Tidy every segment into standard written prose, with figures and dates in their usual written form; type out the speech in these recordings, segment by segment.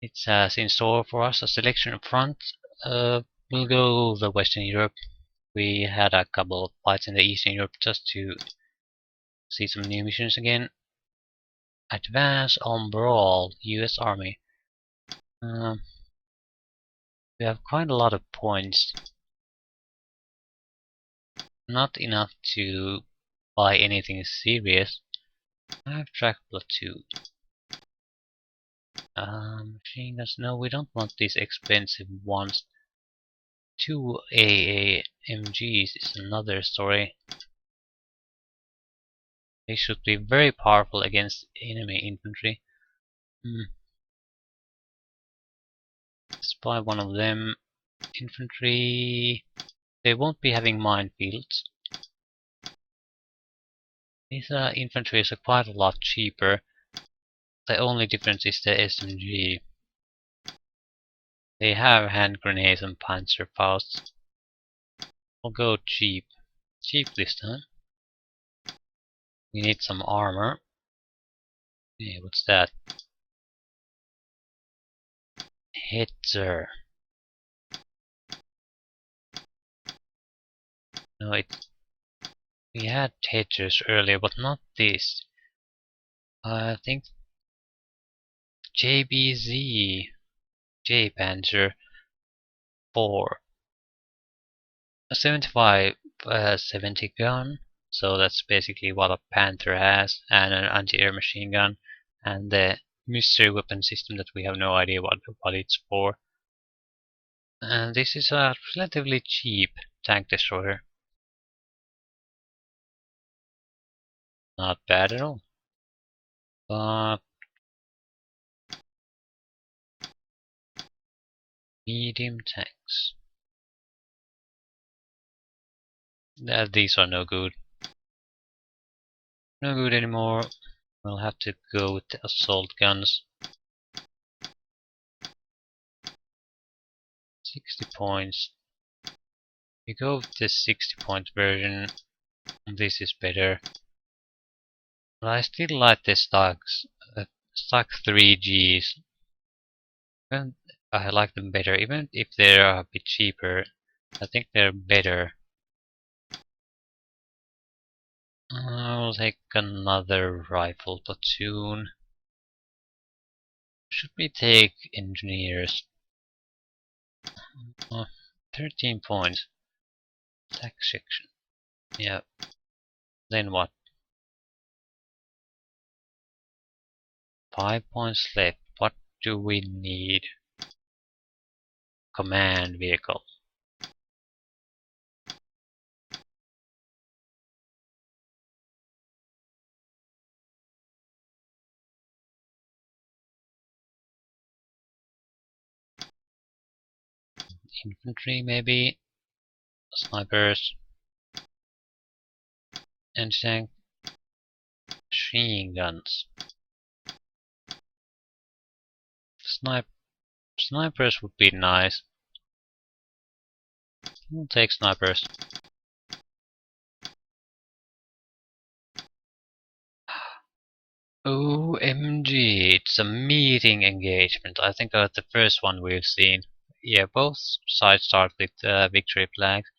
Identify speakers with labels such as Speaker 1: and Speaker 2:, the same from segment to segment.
Speaker 1: It has in store for us a selection up front. We'll go the Western Europe. We had a couple of fights in the Eastern Europe just to see some new missions again. Advance on Brawl, US Army. We have quite a lot of points. Not enough to buy anything serious. I have track platoon. Machine guns. No, we don't want these expensive ones. 2 AAMGs is another story. They should be very powerful against enemy infantry. Let's buy one of them. Infantry. They won't be having minefields. These infantry is quite a lot cheaper. The only difference is the SMG. They have hand grenades and panzer fausts. We'll go cheap. Cheap this time. We need some armor. Hey, what's that? Hitzer. No, we had Hitzers earlier, but not this. I think JBZ. J-Panzer 4. A 75 70 gun. So that's basically what a Panther has, and an anti-air machine gun, and the mystery weapon system that we have no idea what it's for. And this is a relatively cheap tank destroyer. Not bad at all. But medium tanks. These are no good. No good anymore. We'll have to go with the assault guns. 60 points. We go with the 60-point version. This is better. But I still like the stocks. Stock 3Gs. And I like them better, even if they're a bit cheaper. I think they're better. I'll take another rifle platoon. Should we take engineers? 13 points. Attack section. Yeah. Then what? 5 points left. What do we need? Command vehicle. Infantry maybe. Snipers. Anti-tank. Machine guns. Snipers would be nice. We'll take snipers. OMG, it's a meeting engagement. I think that's the first one we've seen. Yeah, both sides start with victory flags,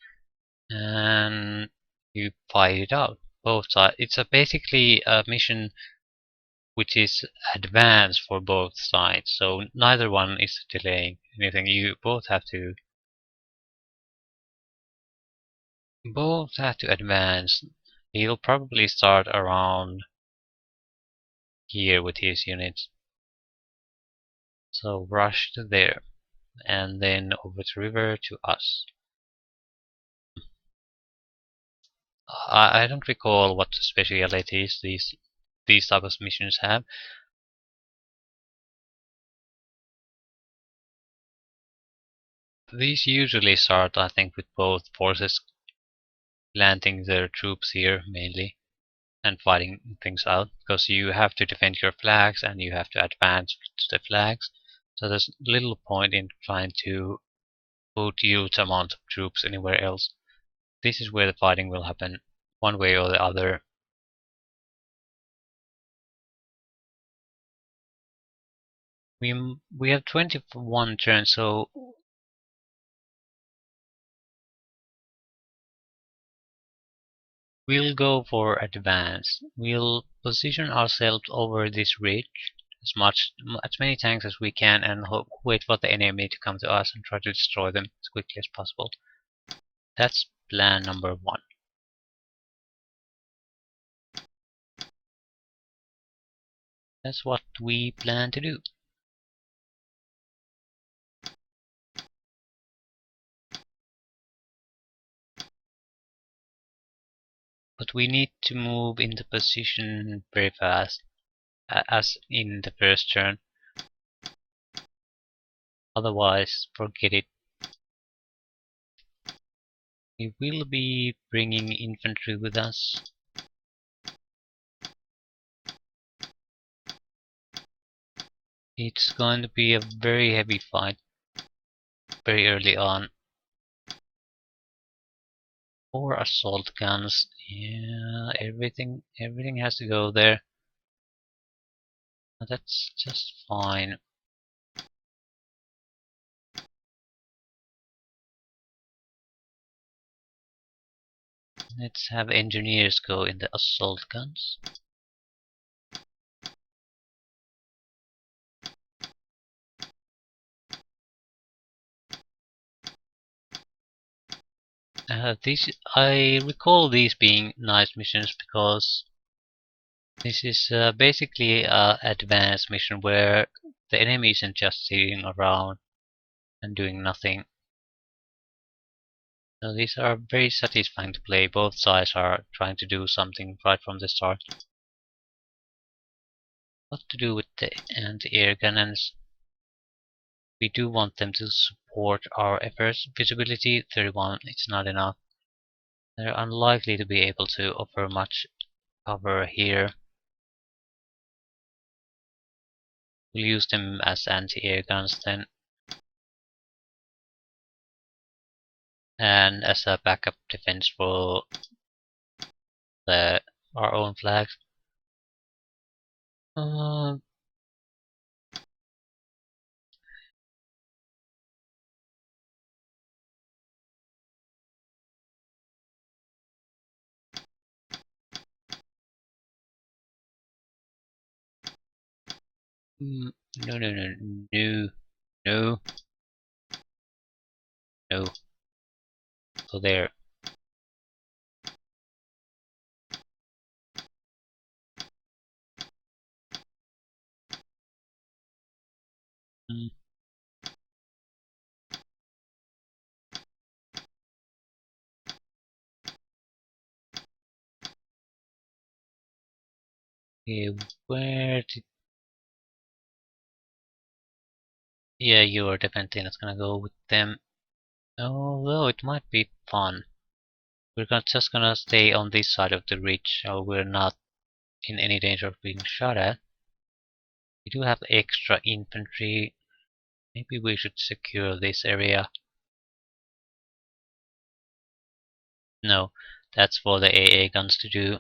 Speaker 1: and you fight it out. Both sides. It's basically a mission which is advanced for both sides, so neither one is delaying anything. You both have to advance. He'll probably start around here with his units. So rush to there, and then over the river to us. I don't recall what specialities these type of missions have. These usually start, I think, with both forces landing their troops here mainly and fighting things out, because you have to defend your flags and you have to advance the flags. So there's little point in trying to put huge amount of troops anywhere else. This is where the fighting will happen, one way or the other. We have 21 turns, so we'll go for advance. We'll position ourselves over this ridge as many tanks as we can, and wait for the enemy to come to us and try to destroy them as quickly as possible. That's plan number 1. That's what we plan to do. But we need to move into position very fast, as in the first turn. Otherwise, forget it. We will be bringing infantry with us. It's going to be a very heavy fight very early on. 4 assault guns. Yeah, everything has to go there. But that's just fine. Let's have engineers go in the assault guns. I recall these being nice missions because this is basically an advanced mission where the enemy isn't just sitting around and doing nothing. So these are very satisfying to play. Both sides are trying to do something right from the start. What to do with the anti-air cannons? We do want them to support our efforts. Visibility 31, it's not enough. They're unlikely to be able to offer much cover here. We'll use them as anti-air guns then. And as a backup defense for our own flags. Uh, no, no, no, no, no, no. So there. Mm. Okay, where did... Yeah, you are definitely not gonna go with them. Although it might be fun. We're just gonna stay on this side of the ridge, so we're not in any danger of being shot at. We do have extra infantry. Maybe we should secure this area. No, that's for the AA guns to do.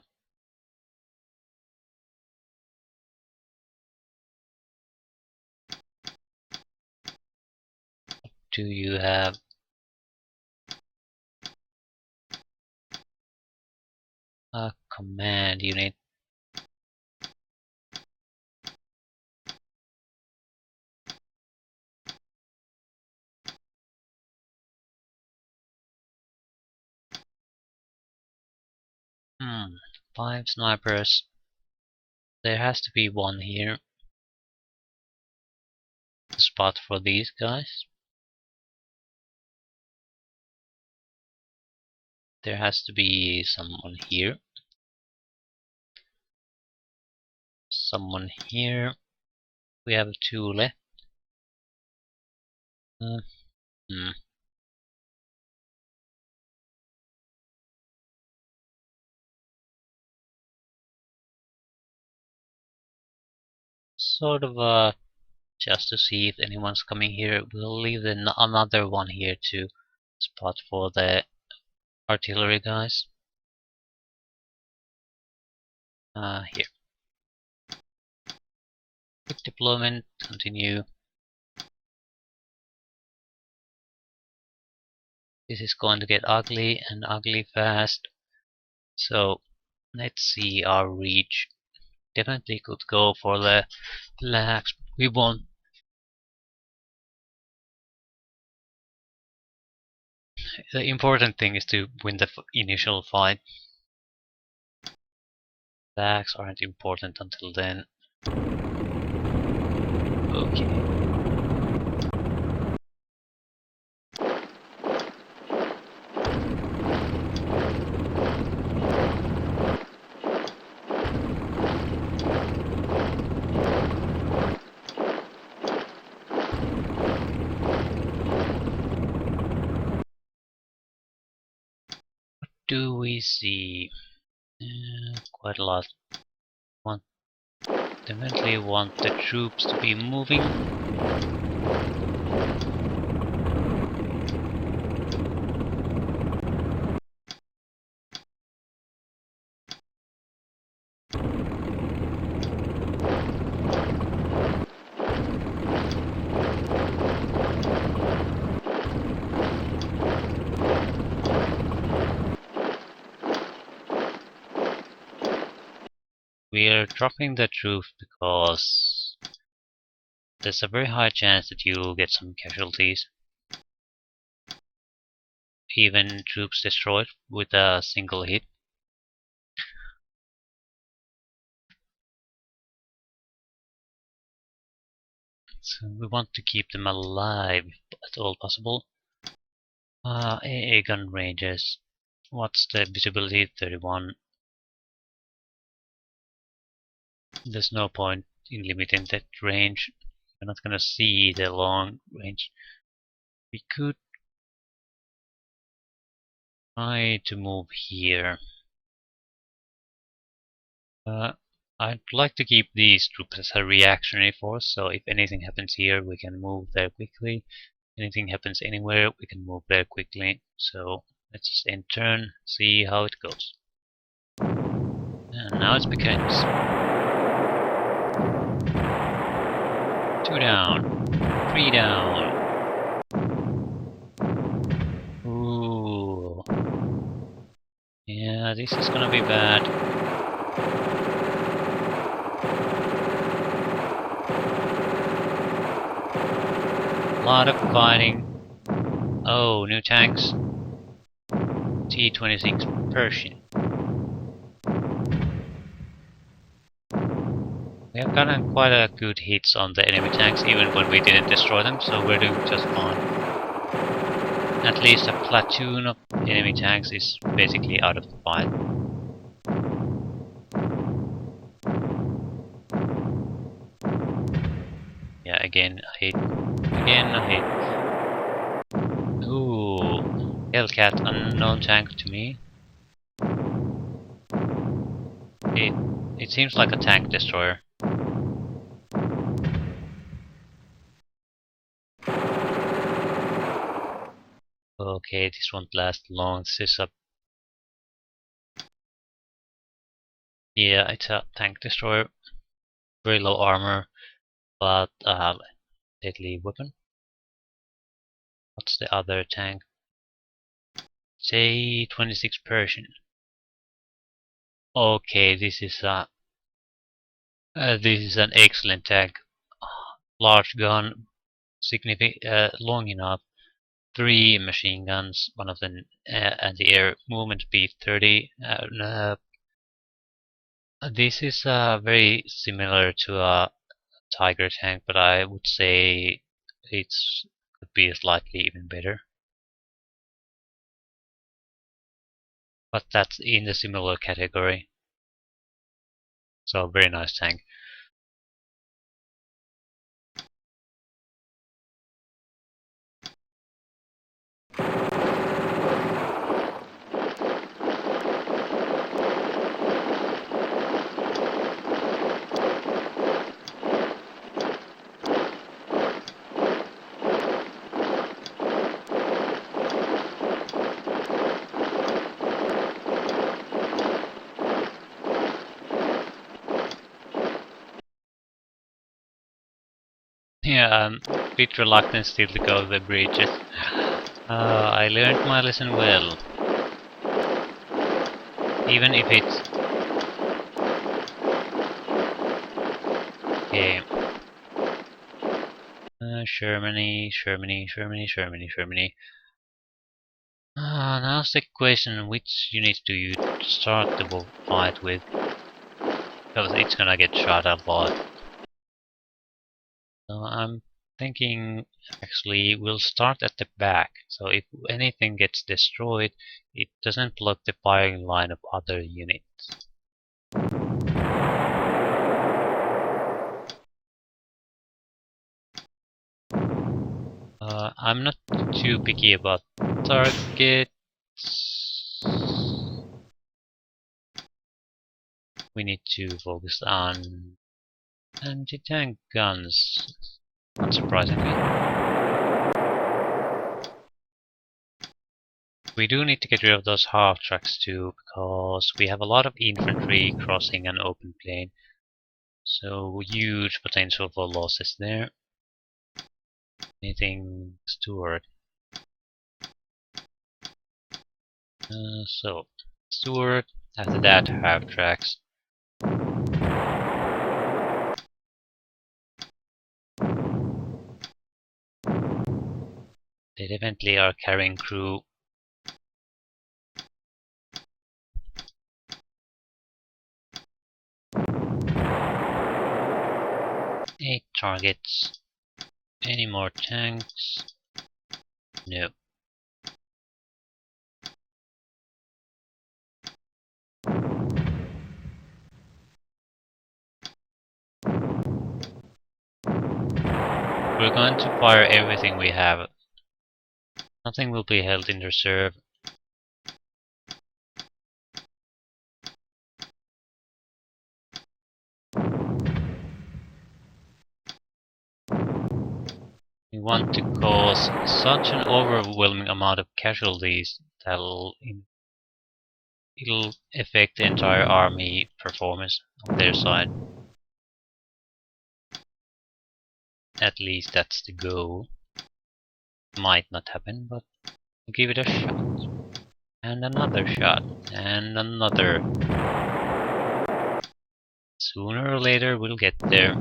Speaker 1: Do you have... a command unit? Hmm, 5 snipers. There has to be one here. A spot for these guys. There has to be someone here. Someone here. We have 2 left. Hmm. Sort of just to see if anyone's coming here. We'll leave another one here to spot for the artillery guys. Here. Quick deployment, continue. This is going to get ugly and ugly fast. So let's see our reach. Definitely could go for the lags. We won't. The important thing is to win the initial fight. Lags aren't important until then. Okay. Do we see quite a lot? Want definitely want the troops to be moving. We are dropping the troops because there's a very high chance that you'll get some casualties. Even troops destroyed with a single hit. So we want to keep them alive if at all possible. AA gun ranges. What's the visibility? 31. There's no point in limiting that range. We're not gonna see the long range. We could try to move here. I'd like to keep these troops as a reactionary force, so if anything happens here, we can move there quickly. Anything happens anywhere, we can move there quickly. So let's just end turn, see how it goes. And now it begins. 2 down, 3 down. Ooh. Yeah, this is gonna be bad. A lot of fighting. Oh, new tanks. T-26 Pershing. We have gotten quite a good hits on the enemy tanks even when we didn't destroy them, so we're doing just fine. At least a platoon of enemy tanks is basically out of the fight. Yeah, again a hit. Again a hit. Ooh, Hellcat, unknown tank to me. It seems like a tank destroyer. Okay, this won't last long. This is a... Yeah, it's a tank destroyer. Very low armor, but deadly weapon. What's the other tank? Say 26 Persian. Okay, this is an excellent tank. Large gun, long enough. 3 machine guns, one of them anti-air, movement speed 30. This is very similar to a Tiger tank, but I would say it's could be slightly even better. But that's in the similar category. So very nice tank. Yeah, I'm a bit reluctant still to go to the bridges. I learned my lesson well. Even if it's... Okay. Germany, Germany, Germany, Germany, Germany. Now's the question, which unit do you start the fight with? Because it's gonna get shot a lot. So I'm thinking actually we'll start at the back. So if anything gets destroyed, it doesn't block the firing line of other units. I'm not too picky about targets. We need to focus on anti-tank guns, unsurprisingly. We do need to get rid of those half tracks too, because we have a lot of infantry crossing an open plain. So huge potential for losses there. Anything Stewart? So Stewart. After that, half tracks. They definitely are carrying crew. Eight targets. Any more tanks? No. We're going to fire everything we have. Nothing will be held in reserve. We want to cause such an overwhelming amount of casualties that it'll affect the entire army performance on their side. At least that's the goal. Might not happen, but give it a shot. And another shot. And another. Sooner or later we'll get there.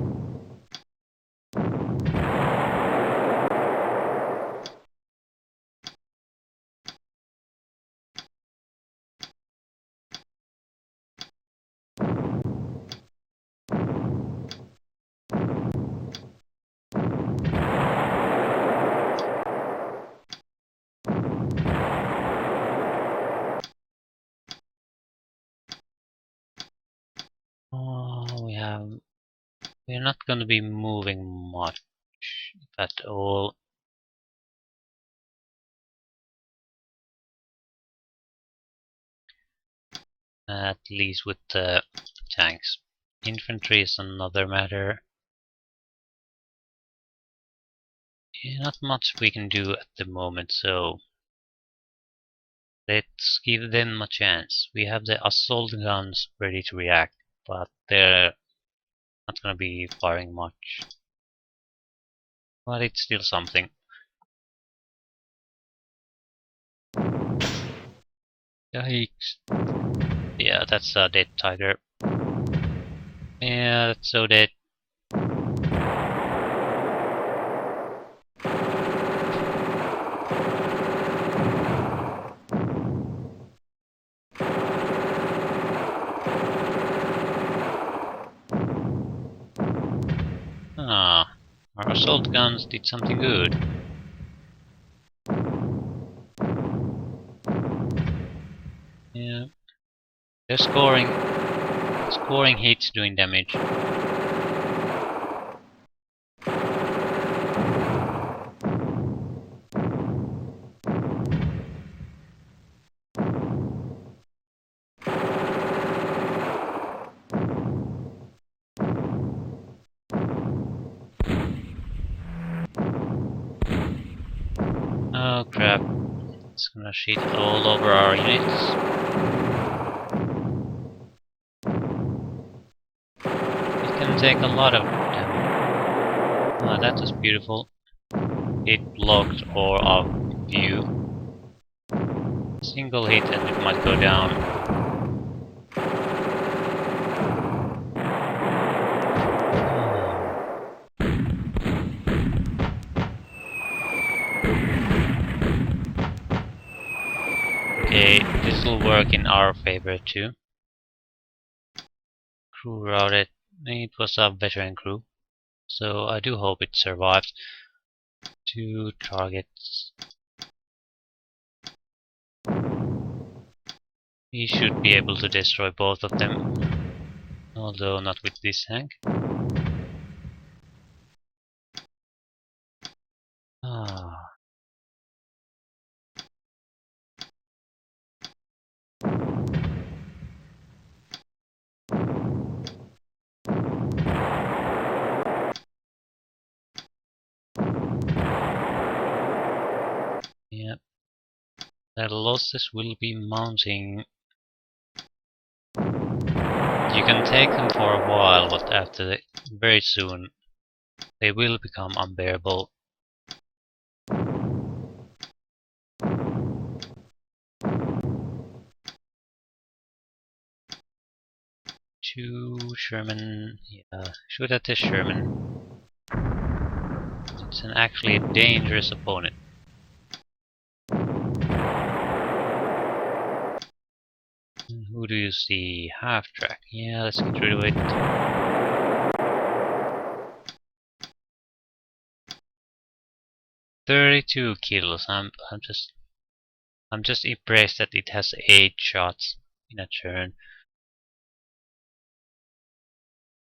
Speaker 1: Oh, we're not gonna be moving much at all. At least with the tanks. Infantry is another matter. Yeah, not much we can do at the moment, so let's give them a chance. We have the assault guns ready to react, but they're not gonna be firing much. But it's still something. Yikes. Yeah, that's a dead tiger. Yeah, that's so dead. Ah, our assault guns did something good. Yeah, they're scoring hits, doing damage. Oh crap, it's gonna shit all over our units. It can take a lot of damage. Ah, that was beautiful. It blocked all our view. Single hit and it might go down. Okay, this will work in our favor too. Crew routed. It was a veteran crew, so I do hope it survives. 2 targets. He should be able to destroy both of them, although not with this tank. Ah. Yep. The losses will be mounting. You can take them for a while, but very soon they will become unbearable. Two Sherman, yeah, shoot at the Sherman. It's an actually dangerous opponent. Who do you see? Half track. Yeah, let's get rid of it. "32 kills. I'm just impressed that it has 8 shots in a turn.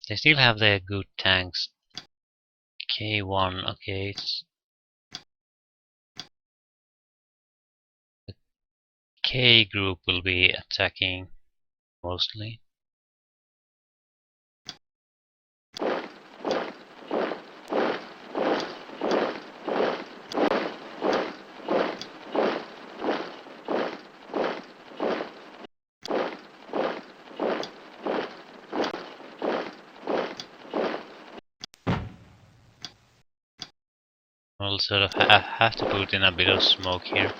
Speaker 1: They still have their good tanks. K1, okay, the K group will be attacking mostly. We'll sort of have to put in a bit of smoke here.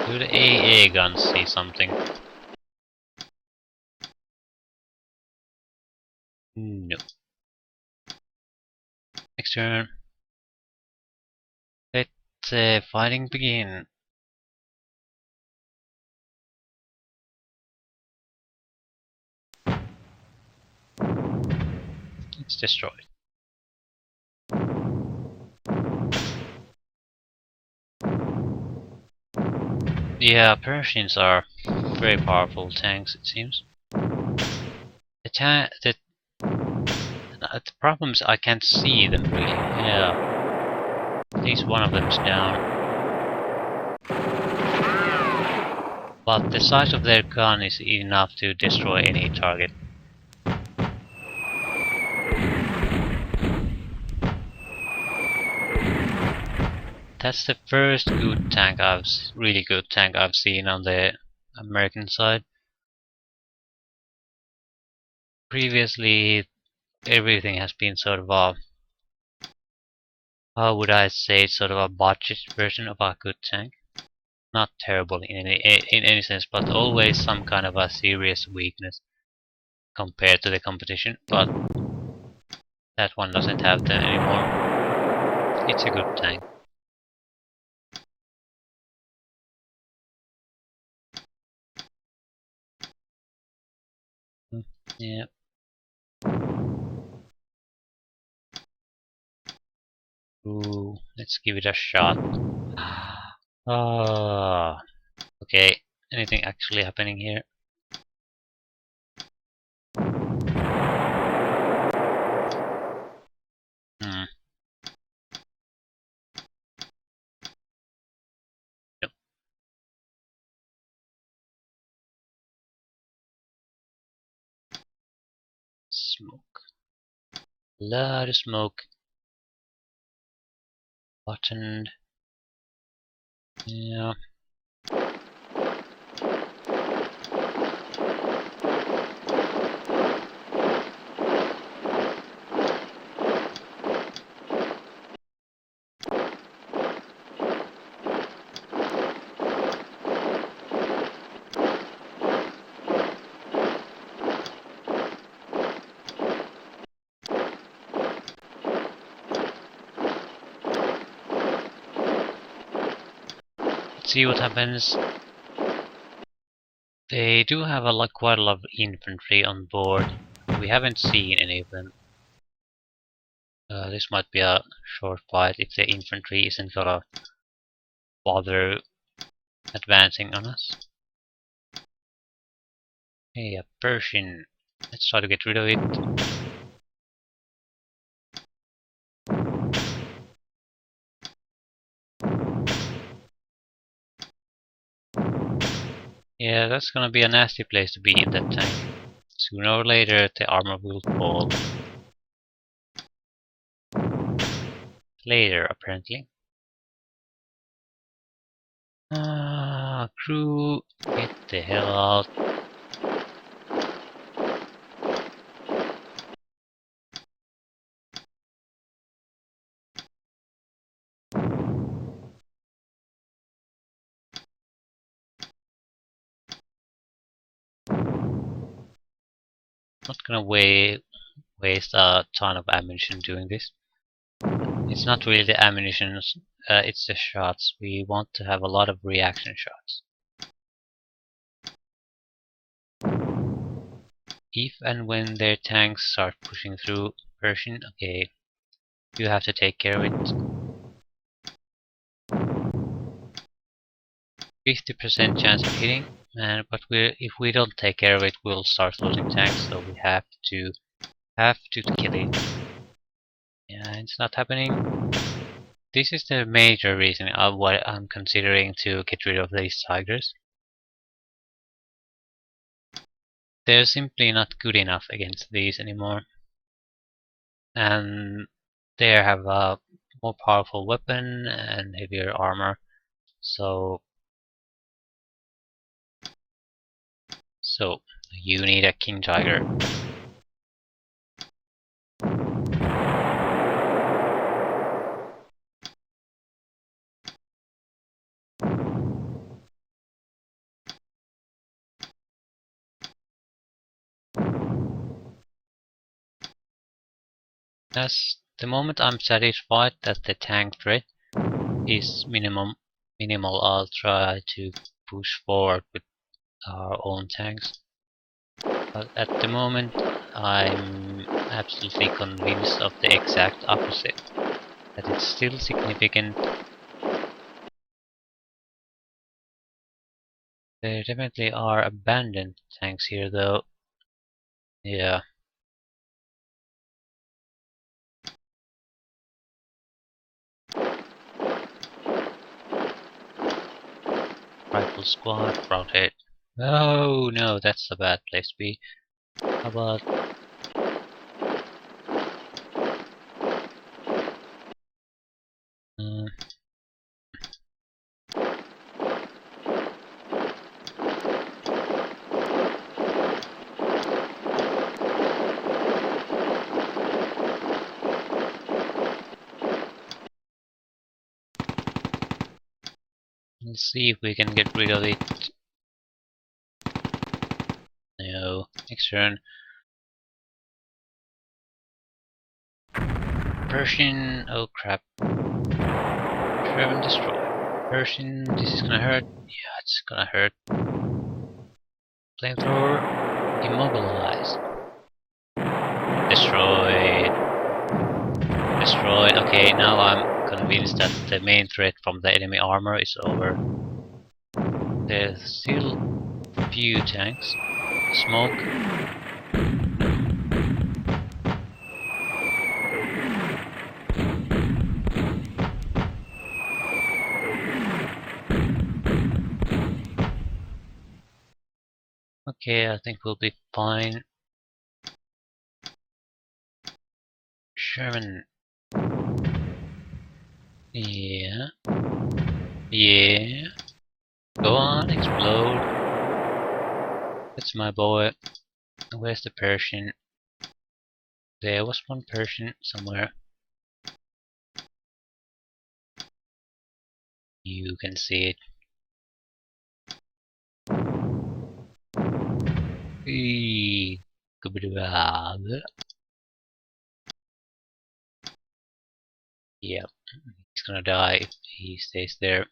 Speaker 1: Do the AA guns see something? No. Next turn. Let fighting begin. It's destroyed. Yeah, Persians are very powerful tanks, it seems. The problem is I can't see them really. Yeah. At least one of them's down. But the size of their gun is enough to destroy any target. That's the first good tank really good tank I've seen on the American side. Previously, everything has been sort of a, how would I say, sort of a budget version of a good tank. Not terrible in any sense, but always some kind of a serious weakness compared to the competition. But that one doesn't have that anymore. It's a good tank. Yeah. Ooh, let's give it a shot. Ah, okay. Anything actually happening here? Hmm. Nope. Smoke. Lot of smoke. Button. Yeah. Let's see what happens. They do have quite a lot of infantry on board. We haven't seen any of them. This might be a short fight if the infantry isn't gonna bother advancing on us. Hey, a Persian. Let's try to get rid of it. Yeah, that's gonna be a nasty place to be in that tank. Sooner or later the armor will fall. Later, apparently. Crew, get the hell out. Not gonna waste a ton of ammunition doing this. It's not really the ammunition, it's the shots. We want to have a lot of reaction shots. If and when their tanks start pushing through Persian, okay, you have to take care of it. 50% chance of hitting, but if we don't take care of it, we'll start losing tanks, so we have to kill it. Yeah, it's not happening. This is the major reason of why I'm considering to get rid of these tigers. They're simply not good enough against these anymore. And they have a more powerful weapon and heavier armor. So you need a king tiger. As the moment I'm satisfied that the tank threat is minimal, I'll try to push forward with our own tanks. But at the moment, I'm absolutely convinced of the exact opposite. That it's still significant. There definitely are abandoned tanks here though. Yeah. Rifle squad, front hit. Oh no, that's a bad place to be. How about uh, let's see if we can get rid of it. No, next turn. Persian, oh crap. Sherman destroy. Persian, this is gonna hurt. Yeah, it's gonna hurt. Flamethrower, immobilize. Destroyed. Destroyed. Okay, now I'm convinced that the main threat from the enemy armor is over. There's still a few tanks. Smoke. Okay, I think we'll be fine. Sherman. Yeah. Yeah. Go on, explode. That's my boy. Where's the Persian? There was one Persian somewhere. You can see it. Eee. Yep, he's gonna die if he stays there.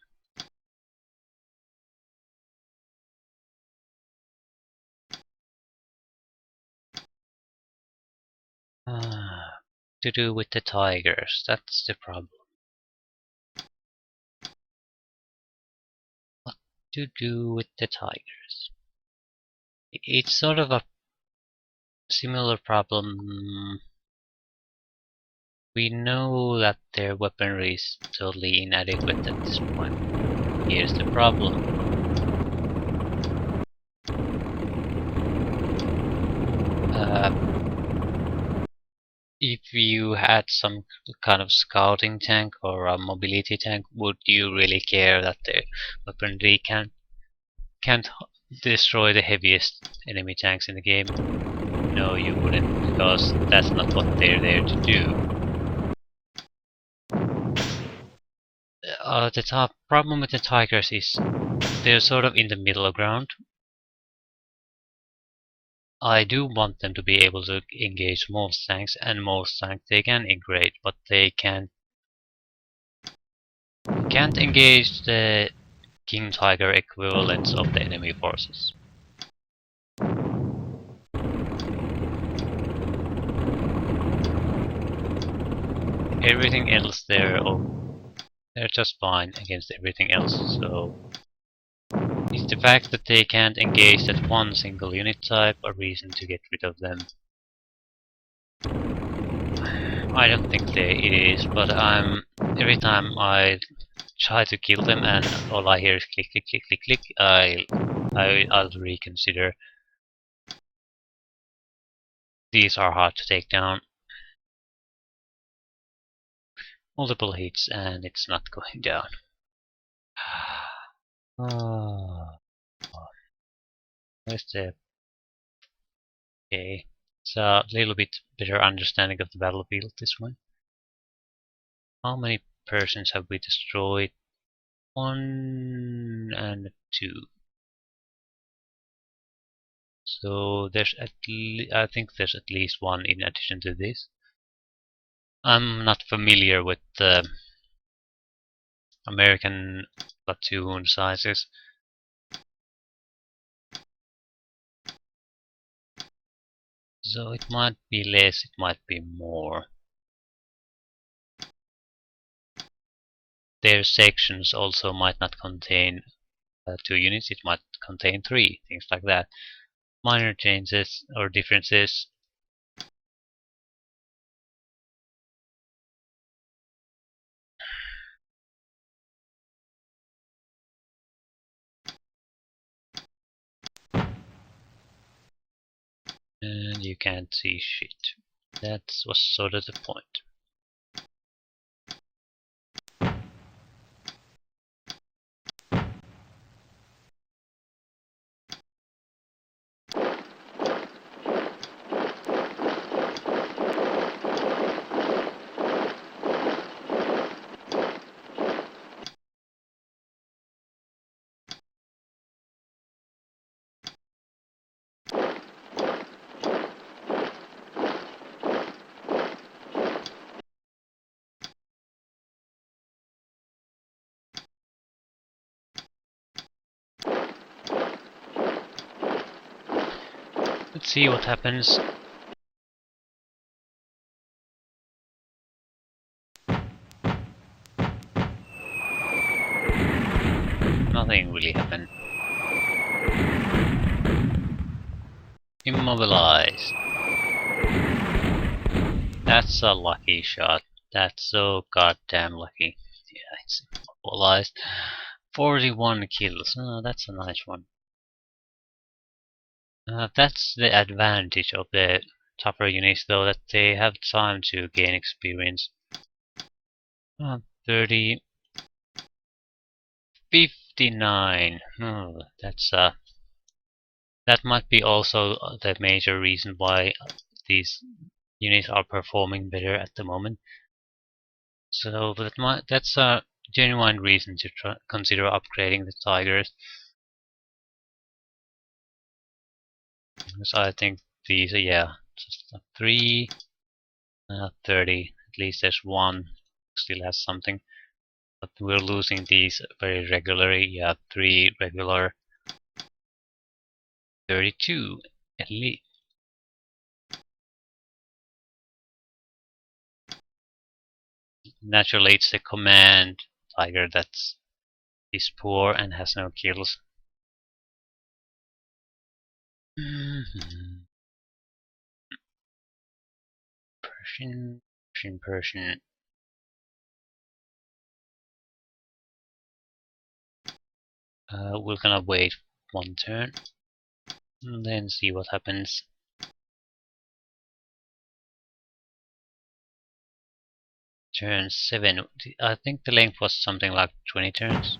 Speaker 1: To do with the tigers, that's the problem. What to do with the tigers? It's sort of a similar problem. We know that their weaponry is totally inadequate at this point. Here's the problem. If you had some kind of scouting tank or a mobility tank, would you really care that the weaponry can't destroy the heaviest enemy tanks in the game? No, you wouldn't, because that's not what they're there to do. The top problem with the Tigers is they're sort of in the middle ground. I do want them to be able to engage most tanks, and most tanks they can integrate, but they can't engage the King Tiger equivalents of the enemy forces. Everything else they're just fine against everything else, so is the fact that they can't engage that one single unit type a reason to get rid of them? I don't think it is, but every time I try to kill them and all I hear is click click click click click, I'll reconsider. These are hard to take down. Multiple hits and it's not going down. Oh, where's the... Okay, so a little bit better understanding of the battlefield this one. How many persons have we destroyed? 1 and 2. So there's I think there's at least one in addition to this. I'm not familiar with the American platoon sizes. So it might be less, it might be more. Their sections also might not contain 2 units, it might contain 3, things like that. Minor changes or differences. And you can't see shit. That was sort of the point. Let's see what happens. Nothing really happened. Immobilized. That's a lucky shot. That's so goddamn lucky. Yeah, it's immobilized. 41 kills. Oh, that's a nice one. That's the advantage of the tougher units, though, that they have time to gain experience. 30, 59. Oh, that might be also the major reason why these units are performing better at the moment. So that's a genuine reason to consider upgrading the Tigers. Because I think these are, yeah, just 3, 30. At least there's one still has something. But we're losing these very regularly. Yeah, 3 regular, 32 elite. Naturally, it's the command tiger that is poor and has no kills. Persian, Persian. We're gonna wait one turn and then see what happens. Turn 7. I think the length was something like 20 turns.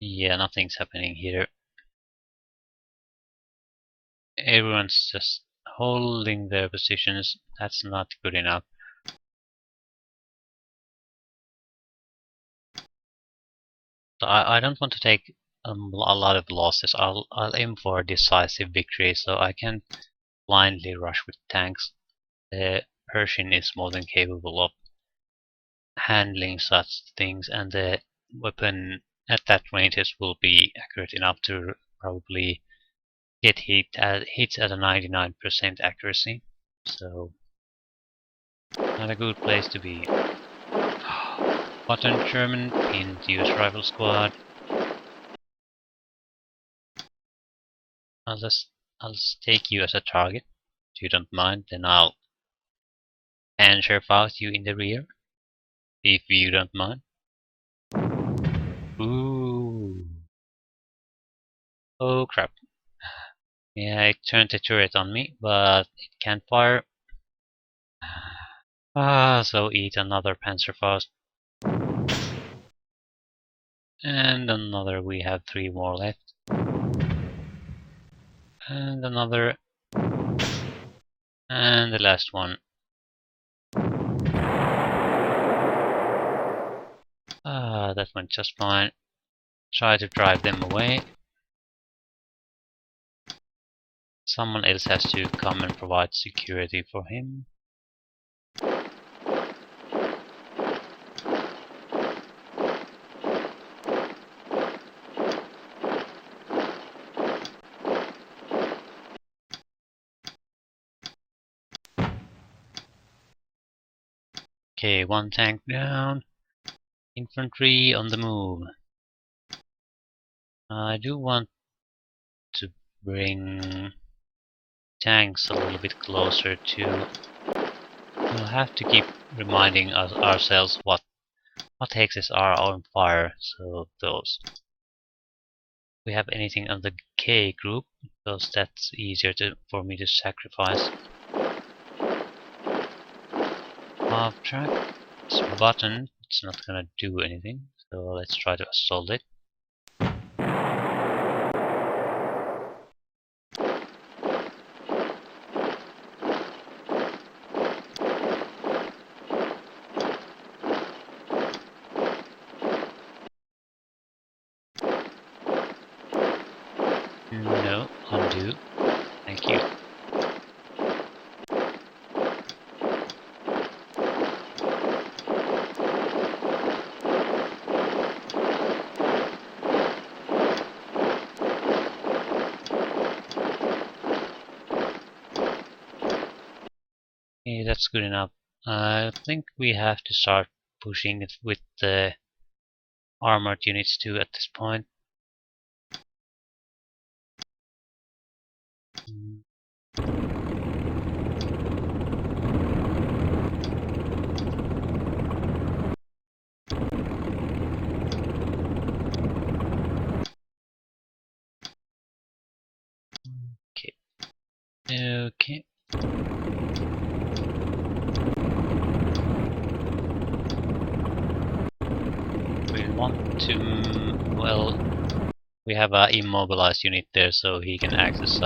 Speaker 1: Yeah, nothing's happening here. Everyone's just holding their positions. That's not good enough. So I don't want to take a lot of losses. I'll aim for a decisive victory, so I can blindly rush with tanks. The Persian is more than capable of handling such things, and the weapon at that ranges will be accurate enough to probably get hits at a 99% accuracy. So not a good place to be. Button German pinned US rival squad. I'll just take you as a target. If you don't mind, then I'll Panzer Faust you in the rear. If you don't mind. Ooh. Oh crap. Yeah, it turned the turret on me, but it can't fire. So eat another Panzerfaust. And another, we have 3 more left. And another. And the last one. That went just fine. Try to drive them away. Someone else has to come and provide security for him. Okay, 1 tank down. Infantry on the move. I do want to bring tanks a little bit closer to. We'll have to keep reminding ourselves what hexes are on fire. So those. We have anything on the K group, because that's easier for me to sacrifice. Half track. It's a button. It's not gonna do anything. So let's try to assault it. No, undo. Thank you. Okay, that's good enough. I think we have to start pushing it with the armored units too at this point. Okay. Okay. We want to, well, we have a immobilized unit there, so he can act as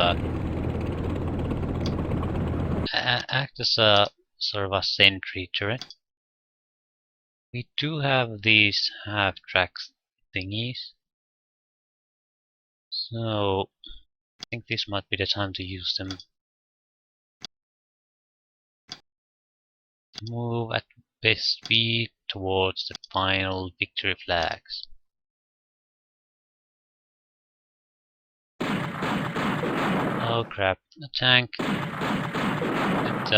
Speaker 1: a sort of a sentry turret. We do have these half-track thingies, so I think this might be the time to use them. Move at best speed towards the final victory flags. Oh crap, a tank. And,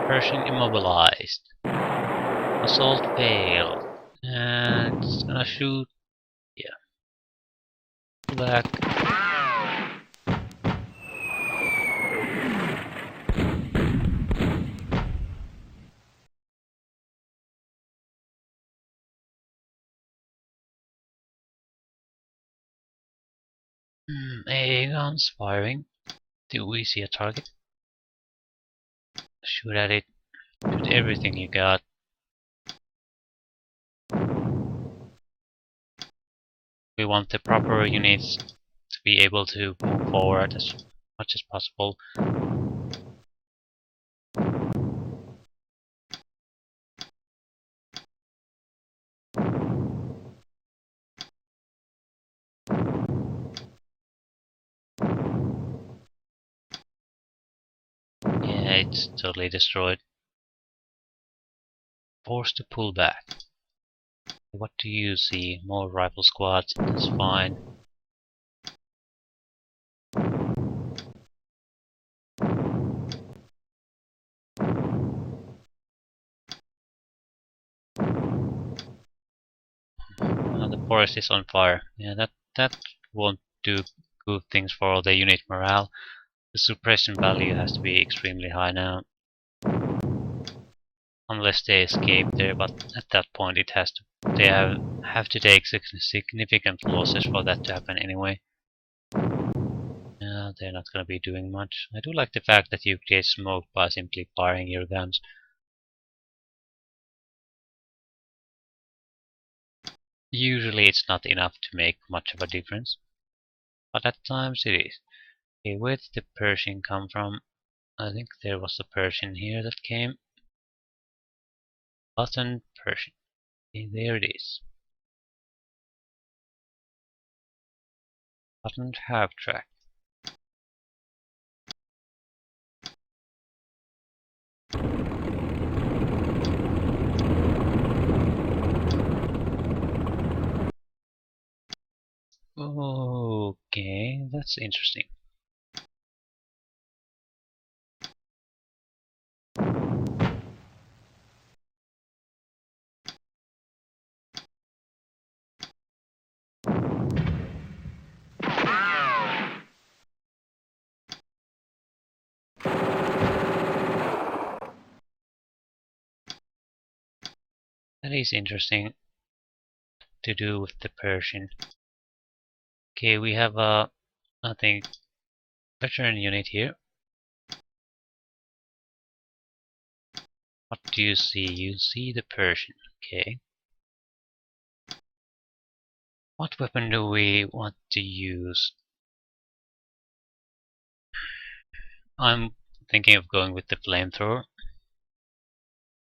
Speaker 1: Pershing immobilized. Assault failed. And it's gonna shoot. Yeah. Back. AA guns firing. Do we see a target? Shoot at it. Shoot everything you got. We want the proper units to be able to move forward as much as possible. Yeah, it's totally destroyed. Forced to pull back. What do you see? More rifle squads, that's fine. The forest is on fire. Yeah, that won't do good things for the unit morale. The suppression value has to be extremely high now. Unless they escape there, but at that point it has to they have to take significant losses for that to happen anyway. Yeah, they're not gonna be doing much. I do like the fact that you create smoke by simply firing your guns. Usually it's not enough to make much of a difference, but at times it is. Okay, where did the Pershing come from? I think there was a Pershing here that came. Button Pershing. Okay, there it is. Button half track. Okay, that's interesting. That is interesting to do with the Persian. Okay, we have a, I think, veteran unit here. What do you see? You see the Persian. Okay. What weapon do we want to use? I'm thinking of going with the flamethrower.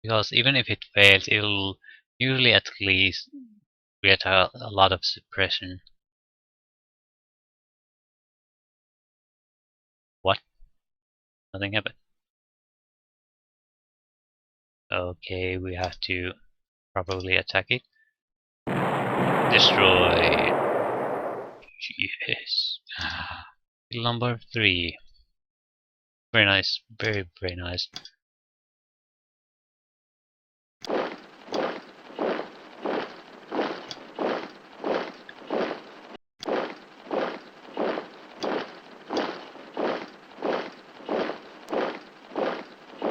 Speaker 1: Because even if it fails, it'll usually at least create a lot of suppression. What? Nothing happened. Okay, we have to probably attack it. Destroy. Yes. Number 3. Very nice. Very, very nice.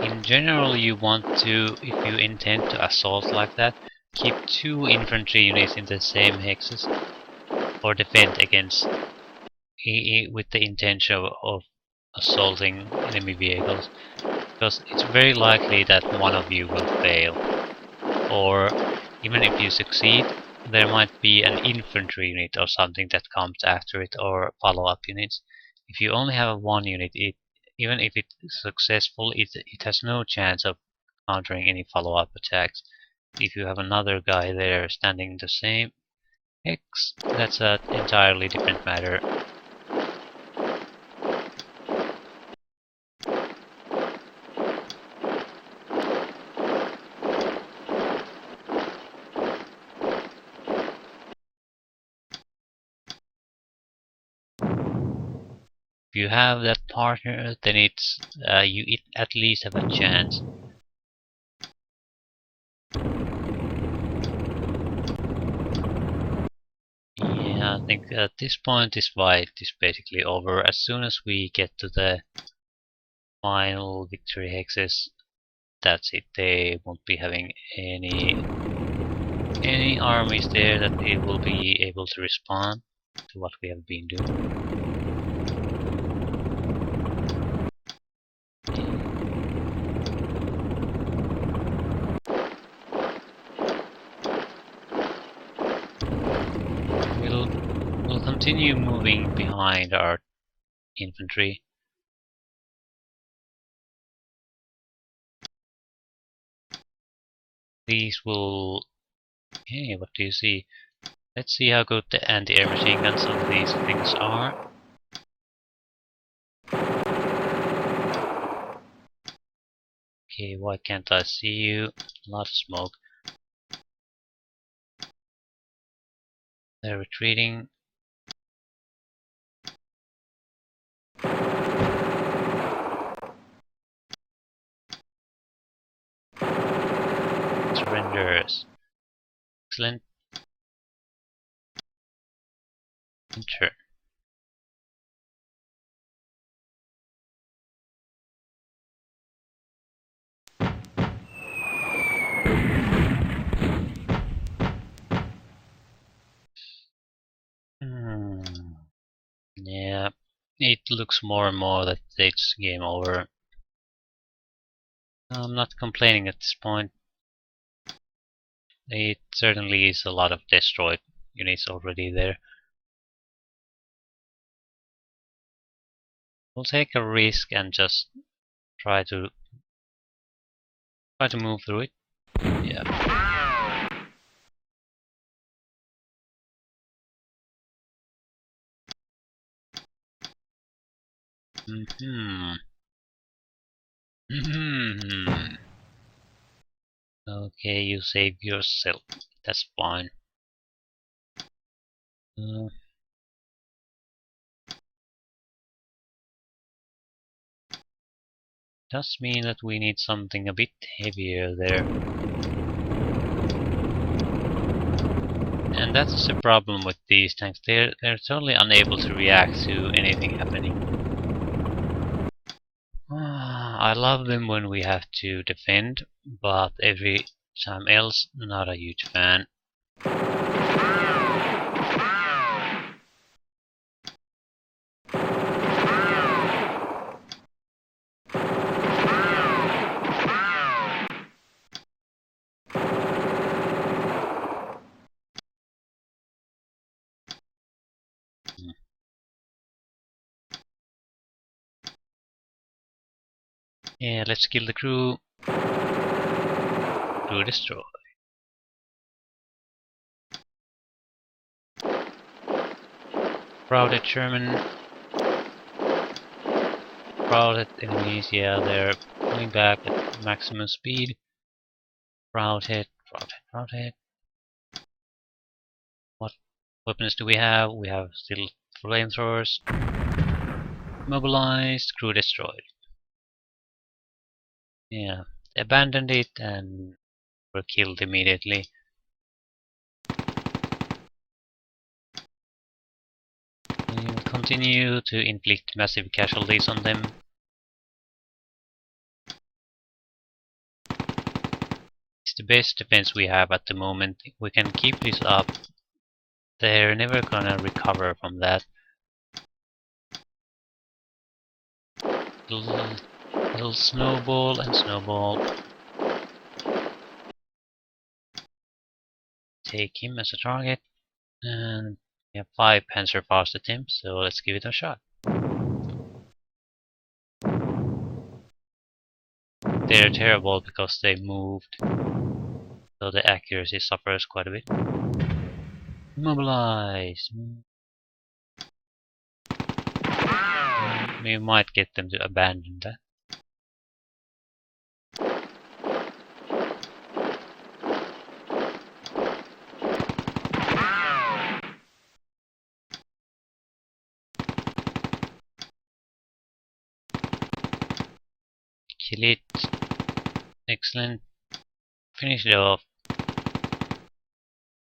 Speaker 1: In general, you want to, if you intend to assault like that, keep 2 infantry units in the same hexes or defend against with the intention of assaulting enemy vehicles, because it's very likely that one of you will fail, or even if you succeed, there might be an infantry unit or something that comes after it, or follow-up units. If you only have one unit, even if it's successful, it has no chance of countering any follow-up attacks. If you have another guy there standing the same hex, that's an entirely different matter. If you have that partner, then you at least have a chance. I think at this point this fight is basically over. As soon as we get to the final victory hexes, that's it. They won't be having any armies there that they will be able to respond to what we have been doing. We'll continue moving behind our infantry. These will... Hey, what do you see? Let's see how good the anti-air machine guns of these things are. Okay, why can't I see you? A lot of smoke. They're retreating. Surrenders. Excellent. Enter. Yeah, it looks more and more that it's game over. I'm not complaining at this point. It certainly is a lot of destroyed units already there. We'll take a risk and just try to move through it. Yeah. Okay, you save yourself. That's fine. Does mean that we need something a bit heavier there. And that's the problem with these tanks. They're totally unable to react to anything happening. I love them when we have to defend, but every time else, not a huge fan. Yeah, let's kill the crew. Crew destroy. Crowded German. Crowded enemies, yeah, they're pulling back at maximum speed. Crowded. What weapons do we have? We have still flamethrowers. Mobilized, crew destroyed. Yeah, they abandoned it and were killed immediately. We will continue to inflict massive casualties on them. It's the best defense we have at the moment. If we can keep this up, they're never gonna recover from that. It'll snowball and snowball. Take him as a target. And we have 5 Panzer Faust attempts, so let's give it a shot. They're terrible because they moved, so the accuracy suffers quite a bit. Mobilize! We might get them to abandon that. Kill it. Excellent. Finish it off.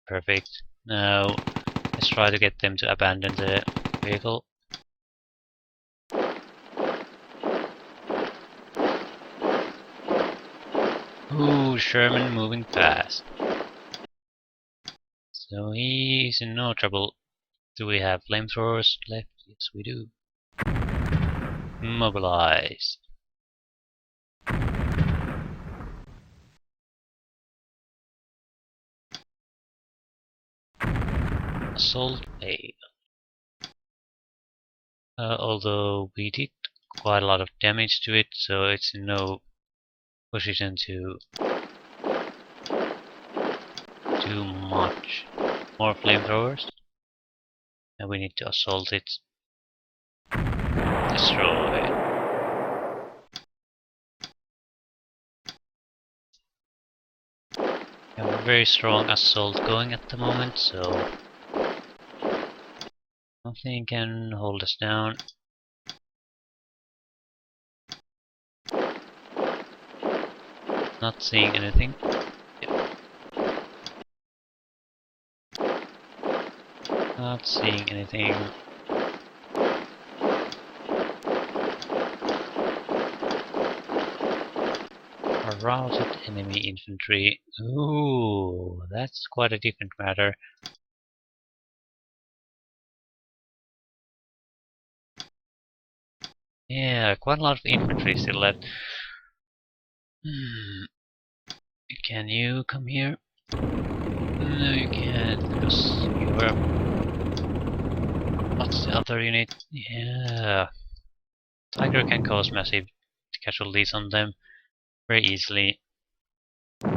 Speaker 1: Perfect. Now Let's try to get them to abandon the vehicle. Ooh, Sherman moving fast. So he's in no trouble. Do we have flamethrowers left? Yes, we do. Mobilize. Assault fail. Although we did quite a lot of damage to it, so it's in no position to do much. More flamethrowers. And we need to assault it. Destroy it. We have a very strong assault going at the moment, so nothing can hold us down. Not seeing anything. Yep. Not seeing anything. Routed enemy infantry. Ooh, that's quite a different matter. Yeah, quite a lot of infantry still left. Can you come here? No, you can't, because you were... What's the other unit? Yeah. Tiger can cause massive casualties on them very easily. But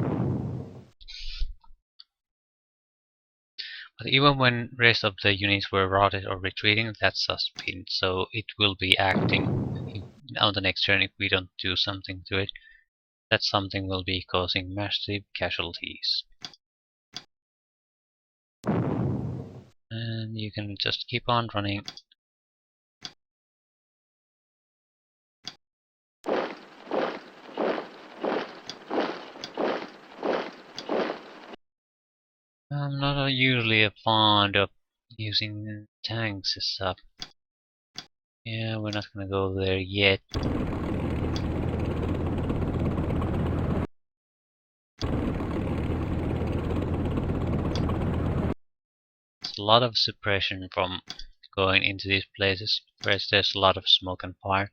Speaker 1: even when rest of the units were routed or retreating, that's a spin, so it will be acting on the next turn if we don't do something to it. That something will be causing massive casualties. And you can just keep on running. I'm not usually fond of using tanks as such. Yeah, we're not gonna go there yet. There's a lot of suppression from going into these places, whereas there's a lot of smoke and fire.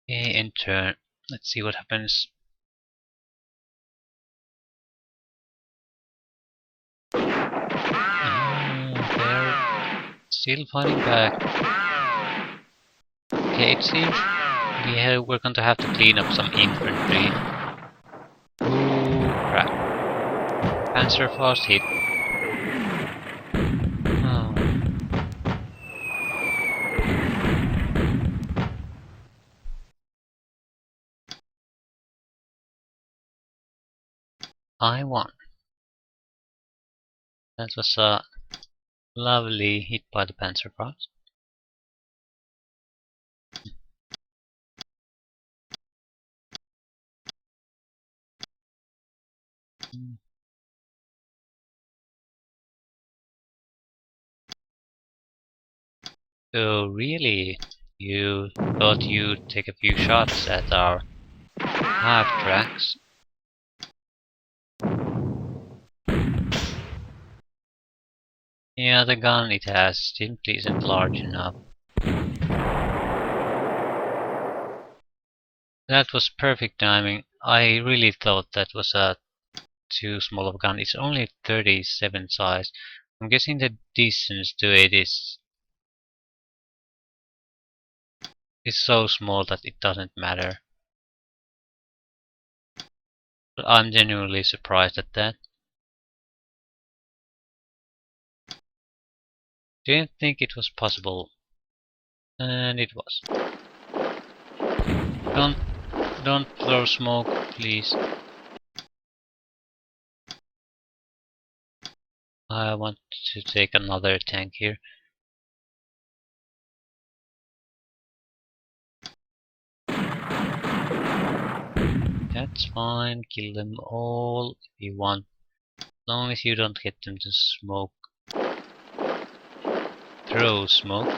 Speaker 1: Okay, in turn. Let's see what happens. They're still fighting back. Okay, it seems we're going to have to clean up some infantry. Ooh, crap. Panzer fast hit. Oh. I won. That was a lovely hit by the Panzerfaust. So really, you thought you'd take a few shots at our half tracks? Yeah, the gun it has simply isn't large enough. That was perfect timing. I really thought that was a too small of a gun. It's only 37 size. I'm guessing the distance to it is so small that it doesn't matter. But I'm genuinely surprised at that. Didn't think it was possible. And it was. Don't throw smoke, please. I want to take another tank here. That's fine, kill them all if you want. long as you don't get them to smoke. Throw smoke.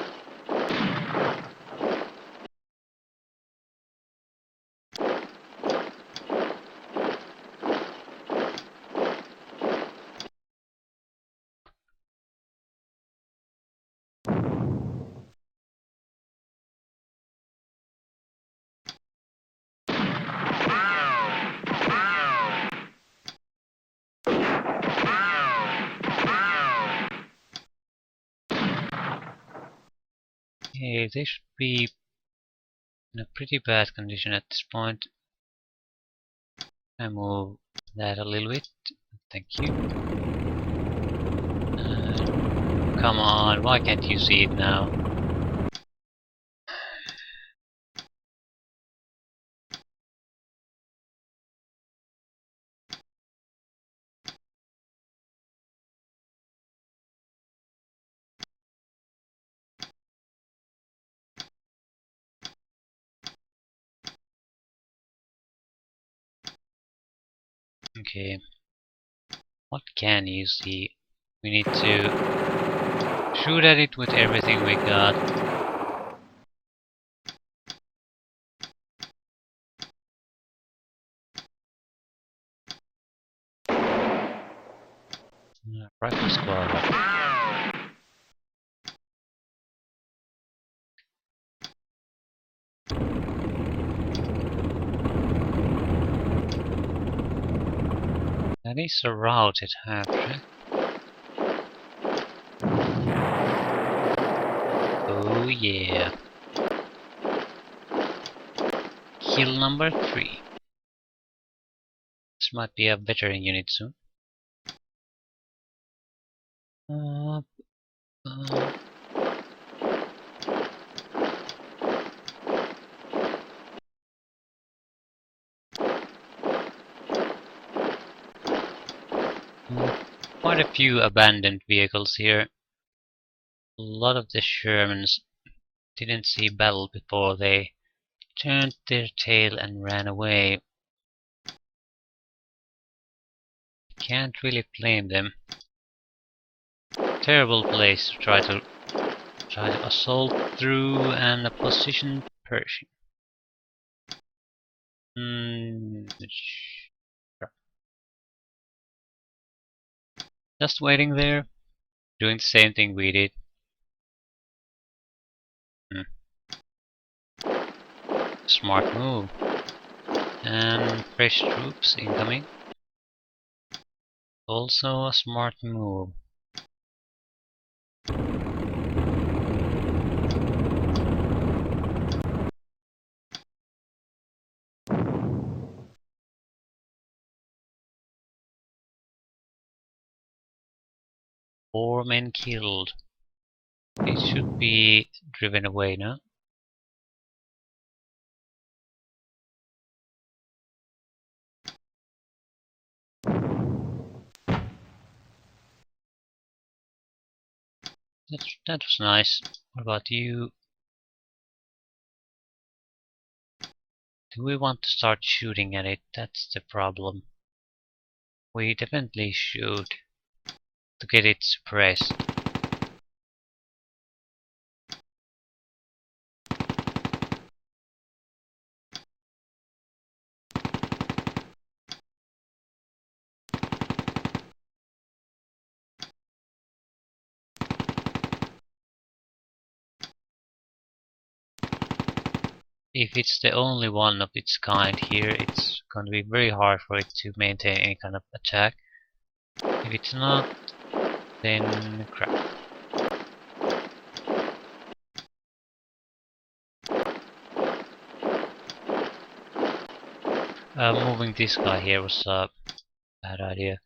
Speaker 1: Okay, they should be in a pretty bad condition at this point. I move that a little bit. Thank you. Come on, why can't you see it now? Okay. What can you see? We need to shoot at it with everything we got. Rifle squad. That is a routed hatchery. Oh yeah. Kill number 3. This might be a veteran unit soon. Uh, uh, Quite a few abandoned vehicles here. A lot of the Shermans didn't see battle before they turned their tail and ran away. Can't really blame them. Terrible place to try to assault through and a position Pershing. Sure. Just waiting there, doing the same thing we did. Smart move. And fresh troops incoming. Also a smart move. Four men killed. It should be driven away now. That was nice. What about you? Do we want to start shooting at it? That's the problem. We definitely should to get it suppressed. If it's the only one of its kind here, it's going to be very hard for it to maintain any kind of attack. If it's not, then crap. Moving this guy here was a bad idea.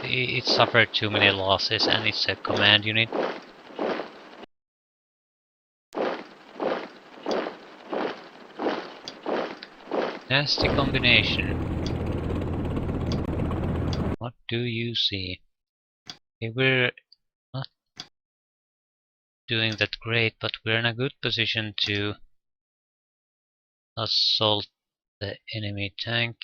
Speaker 1: It suffered too many losses and it's a command unit. Nasty combination. What do you see? Okay, we're not doing that great, but we're in a good position to assault the enemy tank.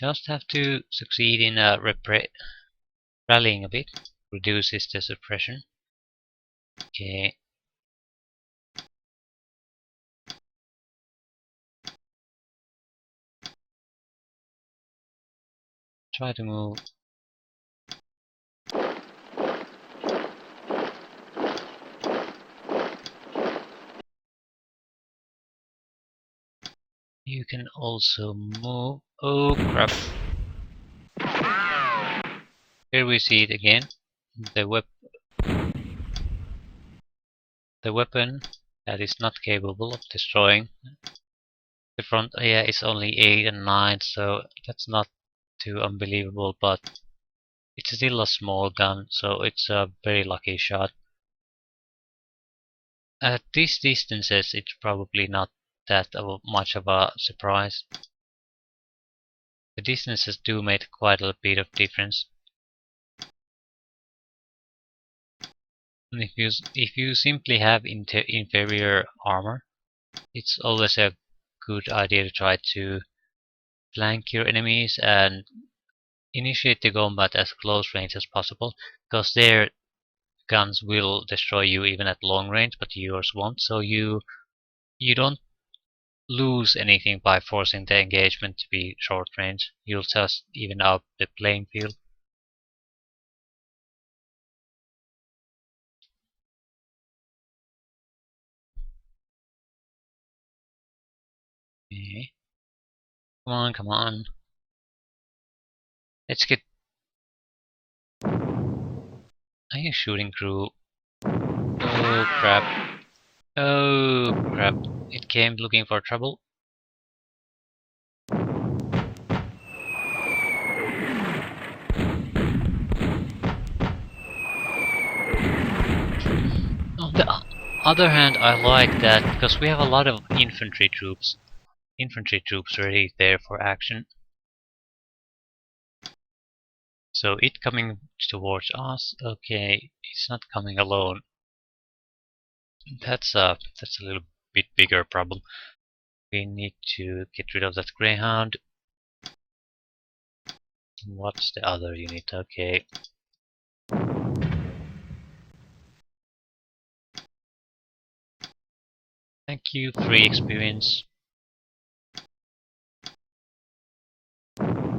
Speaker 1: just have to succeed in rallying a bit. Reduces the suppression. Okay. Try to move. You can also move. Oh crap. Here we see it again. The weapon that is not capable of destroying. The front, yeah, is only 8 and 9, so that's not too unbelievable, but it's still a small gun, so it's a very lucky shot. At these distances, it's probably not that much of a surprise. The distances do make quite a bit of difference. And if you simply have inferior armor, it's always a good idea to try to flank your enemies and initiate the combat as close range as possible, because their guns will destroy you even at long range, but yours won't. So you don't lose anything by forcing the engagement to be short range. You'll just even out the playing field. Okay. Come on, come on. Let's get. Are you shooting crew? Oh crap. Oh crap. It came looking for trouble. On the other hand, I like that because we have a lot of infantry troops. Infantry troops ready there for action. So it coming towards us. Okay, it's not coming alone. That's a little bit bigger problem. We need to get rid of that greyhound. What's the other unit? Okay. Thank you, free experience.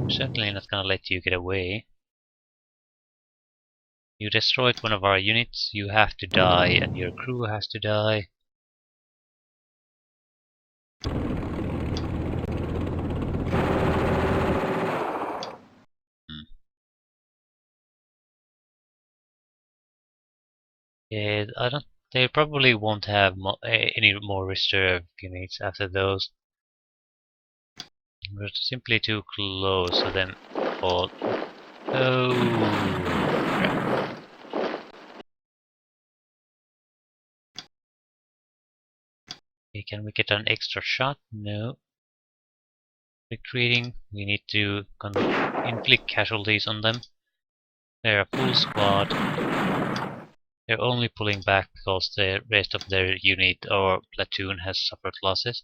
Speaker 1: Certainly not gonna let you get away. You destroyed one of our units, you have to die, and your crew has to die. Yeah, I don't. They probably won't have any more reserve units after those. We're simply too close to them. Oh, crap. Okay, can we get an extra shot? No. Retreating. We need to inflict casualties on them. They're a full squad. They're only pulling back because the rest of their unit or platoon has suffered losses.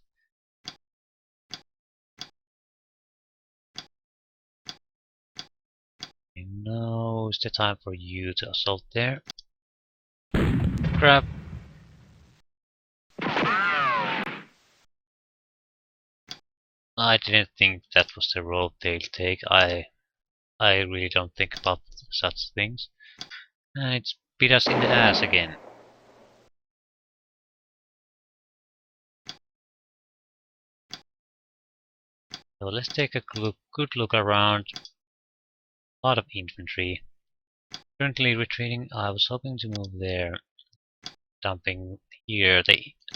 Speaker 1: Now is the time for you to assault there. Crap. I didn't think that was the road they'll take. I really don't think about such things. And it's beat us in the ass again. So let's take a good look around. A lot of infantry. Currently retreating. I was hoping to move there. Dumping here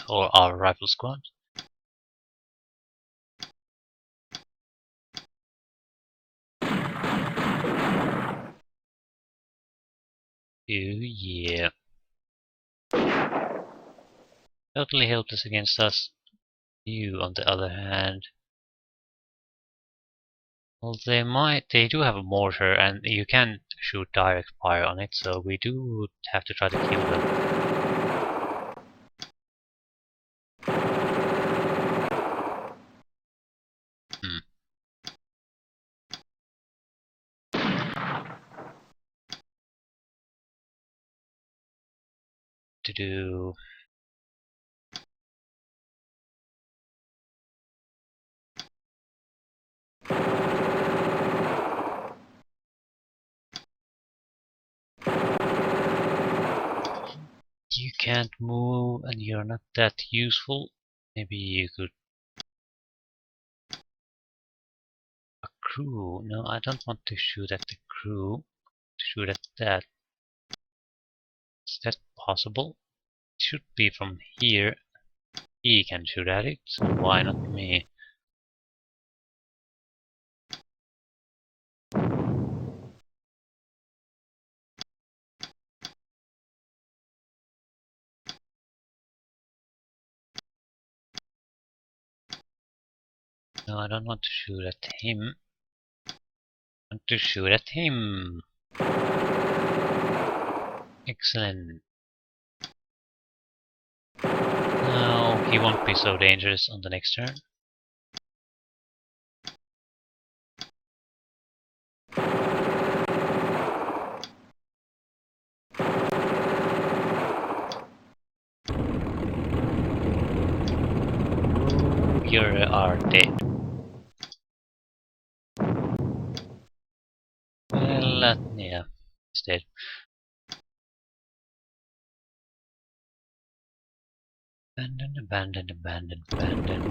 Speaker 1: or our rifle squad. Oh yeah. Totally helpless against us. You, on the other hand, well, they do have a mortar, and you can shoot direct fire on it, so we do have to try to kill them. Hmm. to do. You can't move and you're not that useful. Maybe you could crew. No, I don't want to shoot at the crew. Shoot at that. Is that possible? It should be from here. He can shoot at it, so why not me? No, I don't want to shoot at him. I want to shoot at him. Excellent. Now he won't be so dangerous on the next turn. You are dead. Well, yeah, he's dead. Abandon, abandon, abandon, abandon.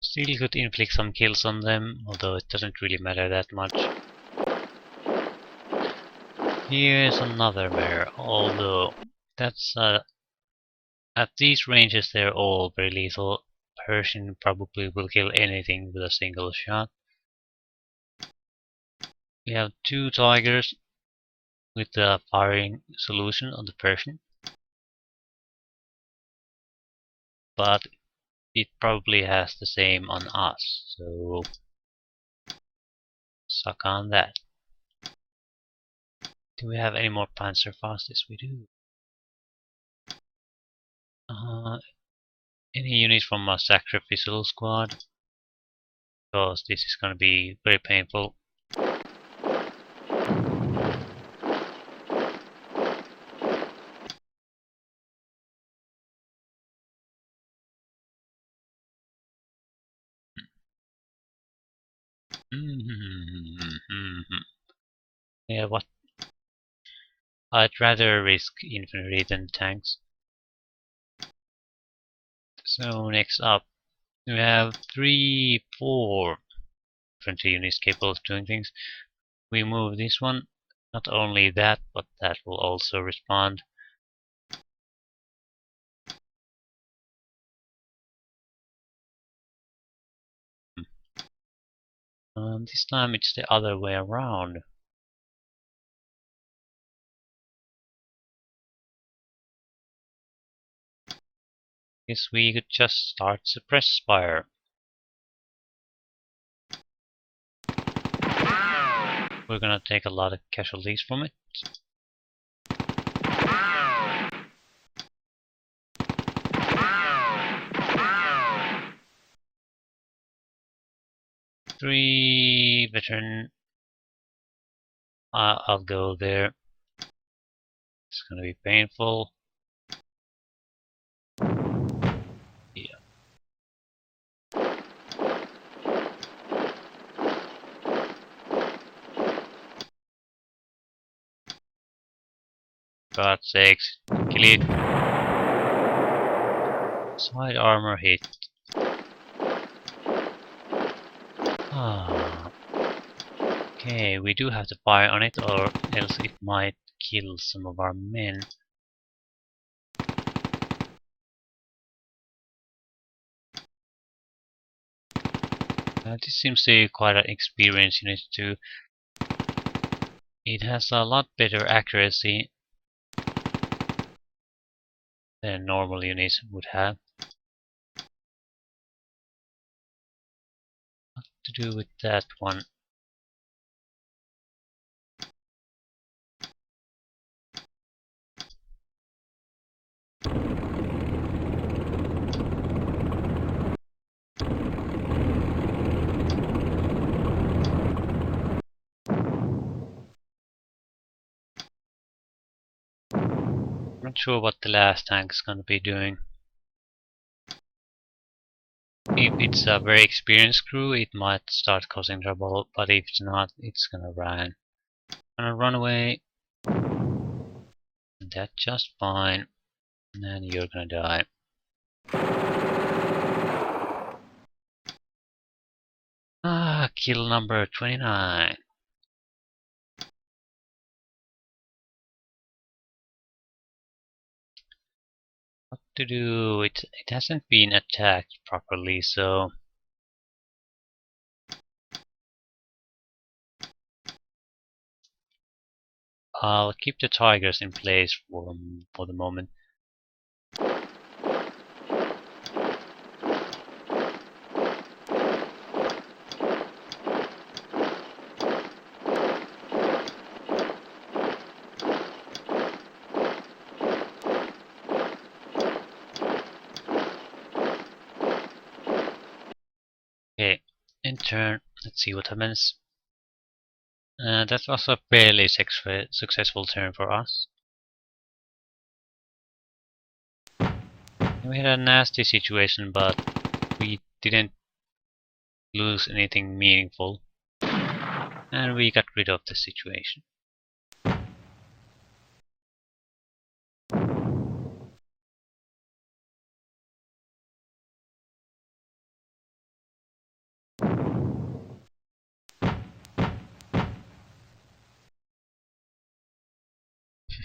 Speaker 1: Still could inflict some kills on them, although it doesn't really matter that much. Here's another mare, although that's at these ranges they're all very lethal. Persian probably will kill anything with a single shot. We have two tigers with the firing solution on the Persian, but it probably has the same on us, so suck on that. Do we have any more Panzer Fastest? We do. Any units from a sacrificial squad? Because this is gonna be very painful. Yeah, what? I'd rather risk infantry than tanks. So next up, we have 4 infantry units capable of doing things. We move this one. Not only that, but that will also respond. This time it's the other way around. Guess we could just start suppress fire. We're gonna take a lot of casualties from it. Three veteran. I'll go there. It's gonna be painful. Yeah. God's sakes, kill it. Side armor hit. Ah. Okay, we do have to fire on it, or else it might kill some of our men. This seems to be quite an experienced unit too. It has a lot better accuracy than normal units would have. to do with that one? Not sure what the last tank is gonna be doing. If it's a very experienced crew, it might start causing trouble, but if it's not, it's gonna run away. And that's just fine. And then you're gonna die. Kill number 29. What to do? It hasn't been attacked properly, so I'll keep the tigers in place for the moment. Okay, in turn, let's see what happens. That was a barely successful turn for us. We had a nasty situation, but we didn't lose anything meaningful. And we got rid of the situation.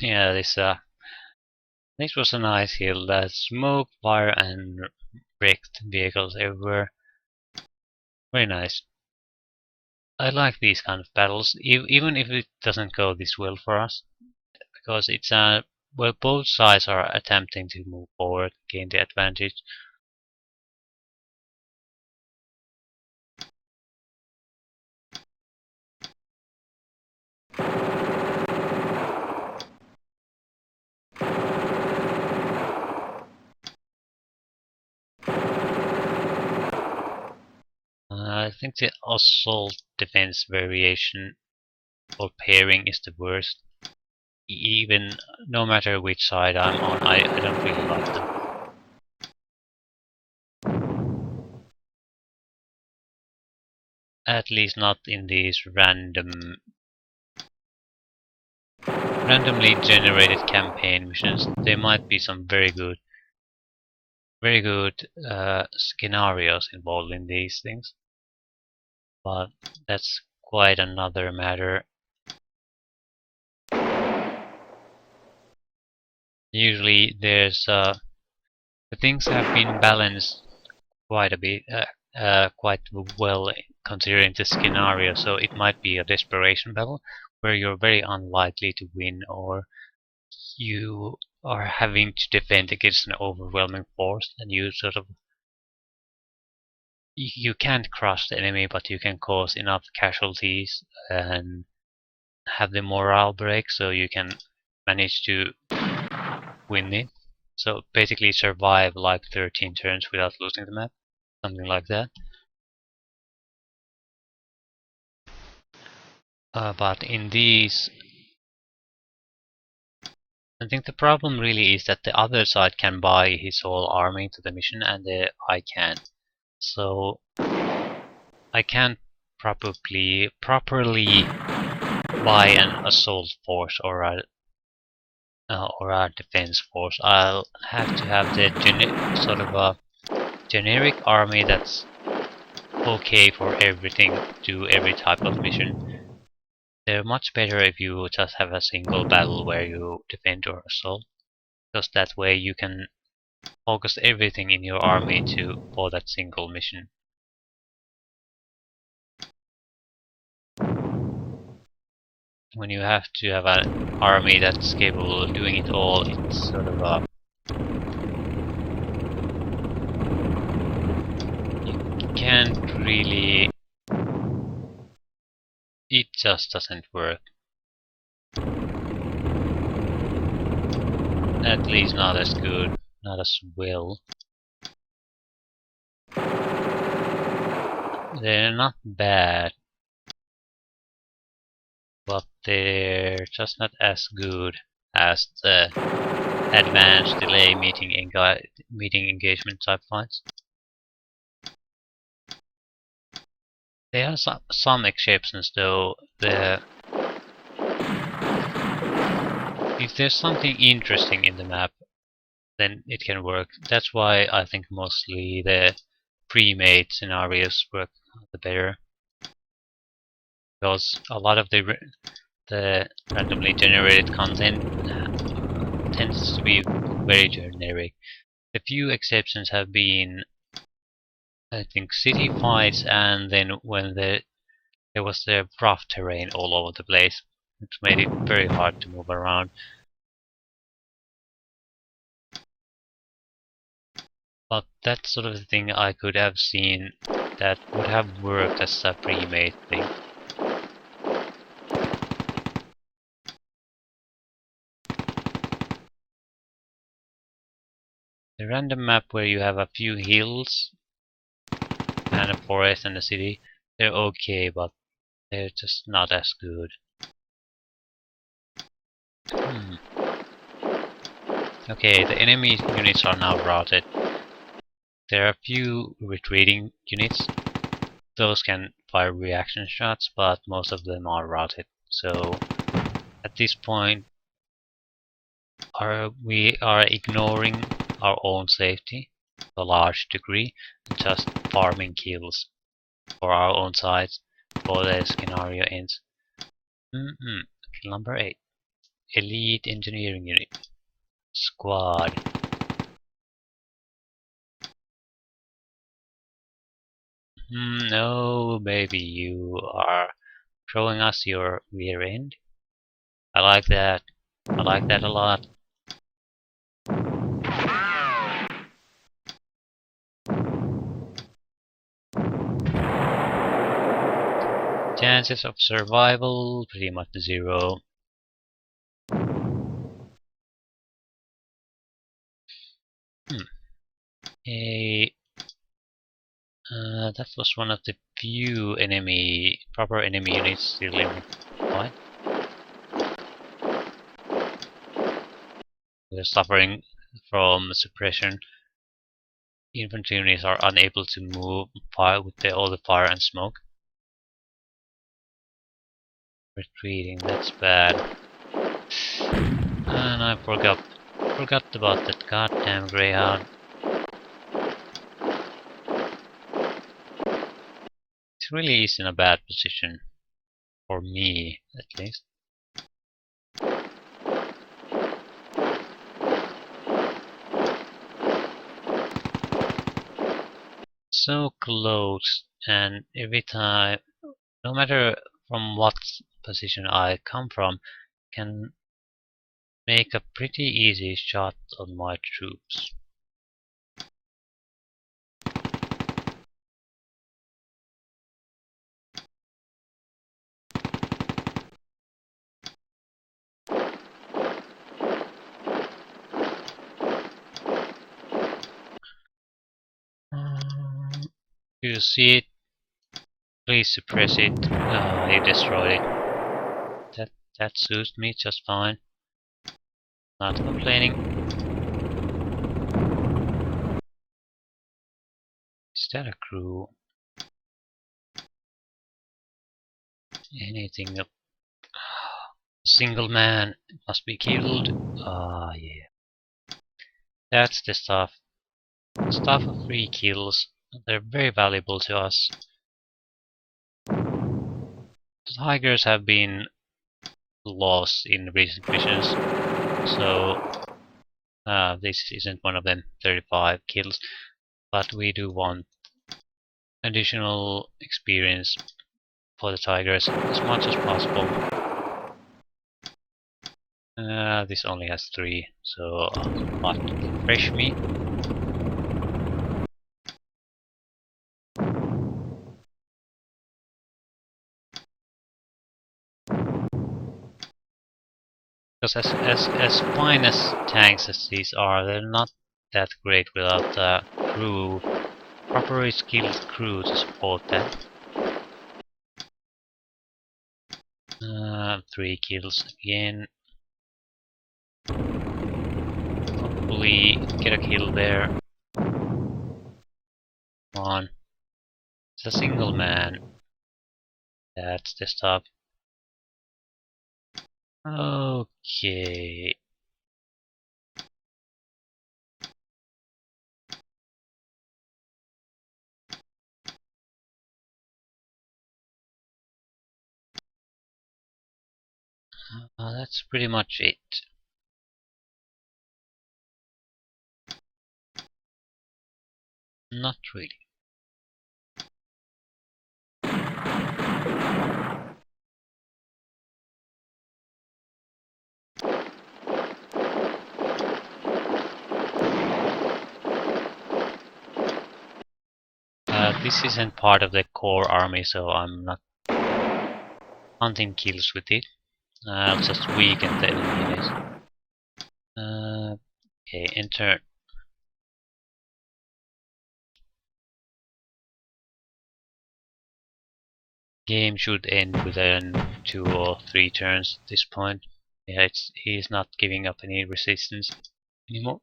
Speaker 1: Yeah, this was a nice hill. Smoke, fire, and wrecked vehicles everywhere. Very nice. I like these kind of battles, even if it doesn't go this well for us, because it's well, both sides are attempting to move forward, gain the advantage. I think the assault defense variation or pairing is the worst. Even no matter which side I'm on, I don't really like them. At least not in these randomly generated campaign missions. There might be some very good scenarios involved in these things, but that's quite another matter. Usually the things have been balanced quite a bit, quite well considering the scenario, so it might be a desperation battle where you're very unlikely to win, or you are having to defend against an overwhelming force, and you can't crush the enemy, but you can cause enough casualties and have the morale break so you can manage to win it. So basically survive like 13 turns without losing the map, something like that. But in these, I think the problem really is that the other side can buy his whole army to the mission and I can't. So I can't properly buy an assault force or a defense force. I'll have to have the sort of a generic army that's okay for everything, do every type of mission. They're much better if you just have a single battle where you defend or assault, because that way you can focus everything in your army for that single mission. When you have to have an army that's capable of doing it all, it's sort of a you can't really it just doesn't work. At least not as good, not as well. They're not bad, but they're just not as good as the advanced delay meeting engagement type fights. There are some exceptions though. If there's something interesting in the map, then it can work. That's why I think mostly the pre-made scenarios work the better. Because a lot of the randomly generated content tends to be very generic. The few exceptions have been, I think, city fights, and then when there was the rough terrain all over the place, it made it very hard to move around. But that's sort of the thing I could have seen that would have worked as a pre-made thing. The random map where you have a few hills and a forest and a city, they're okay, but they're just not as good. Okay, the enemy units are now routed. There are a few retreating units. Those can fire reaction shots, but most of them are routed. So at this point, we are ignoring our own safety to a large degree and just farming kills for our own sides before the scenario ends. Kill number 8. Elite Engineering Unit. Squad. No, baby, you are showing us your rear end. I like that. I like that a lot. Chances of survival pretty much 0. Hey, that was one of the few proper enemy units still in the fight. They're suffering from suppression. Infantry units are unable to move fire with all the fire and smoke. Retreating, that's bad. And I forgot about that goddamn Greyhound. It really is in a bad position. For me, at least. So close, and every time, no matter from what position I come from, can make a pretty easy shot on my troops. You see it? Please suppress it. You destroyed it. That suits me just fine. Not complaining. Is that a crew? Anything up? Single man must be killed. Ah, yeah. That's the stuff. Stuff of 3 kills. They're very valuable to us. The tigers have been lost in recent missions, so this isn't one of them. 35 kills, but we do want additional experience for the tigers as much as possible. This only has 3, so not refresh me. Because as fine as tanks as these are, they're not that great without a crew, properly skilled crew to support them. 3 kills again. Hopefully get a kill there. Come on. It's a single man. That's the stuff. Okay. That's pretty much it. Not really. This isn't part of the core army, so I'm not hunting kills with it. I'll just weaken the enemies. Okay, enter. Game should end within 2 or 3 turns at this point. Yeah, he's not giving up any resistance anymore.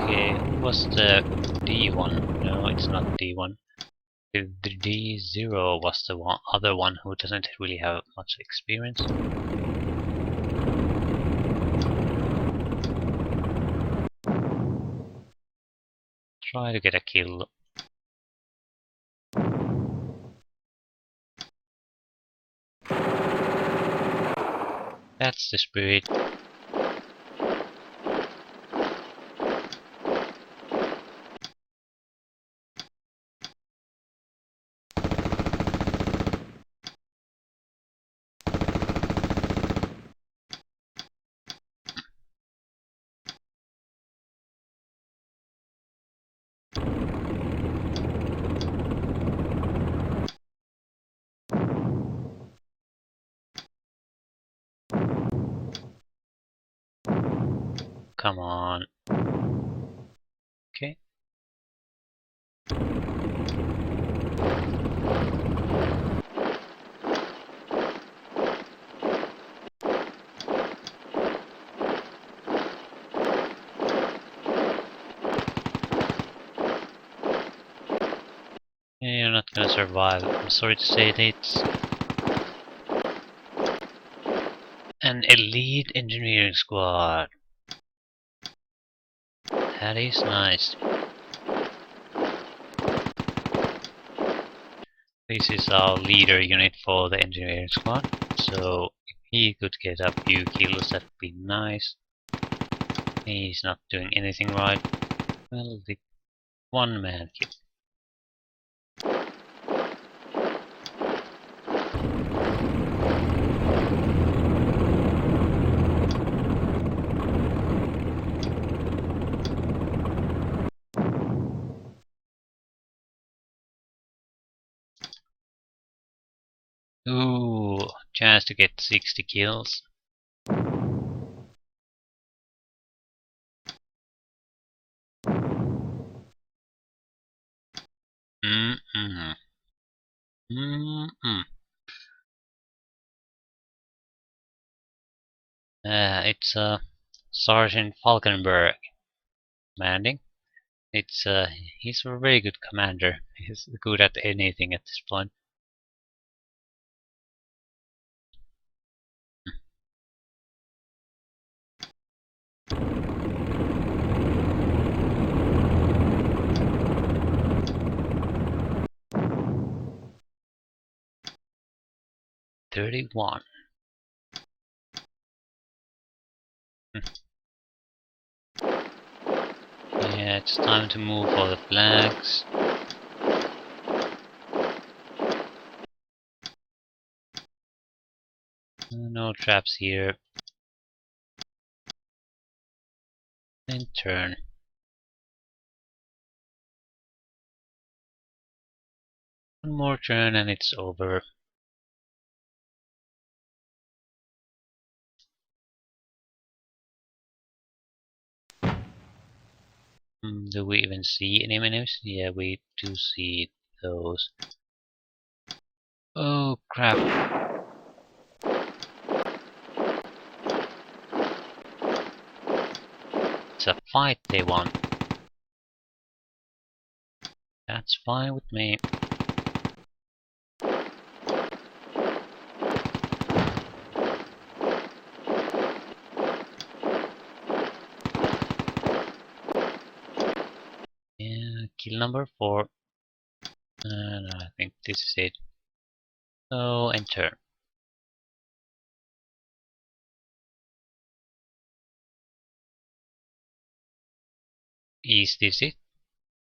Speaker 1: Okay, who was the D1? No, it's not D1. The D0 was the other one who doesn't really have much experience. Try to get a kill. That's the spirit. Come on. Okay. You're not gonna survive. I'm sorry to say that it's an elite engineering squad. That is nice. This is our leader unit for the engineering squad, so if he could get a few kills, that'd be nice. He's not doing anything right. Well, the one man kill. Ooh, chance to get 60 kills. Mm-mm. Mm-mm. It's Sergeant Falkenberg commanding. It's he's a very good commander. He's good at anything at this point. $31. Yeah, it's time to move for the flags. No traps here. And turn. One more turn and it's over. Do we even see any menus? Yeah, we do see those. Oh crap. It's a fight they want. That's fine with me. Yeah, kill number 4. And I think this is it. So enter. Is this it?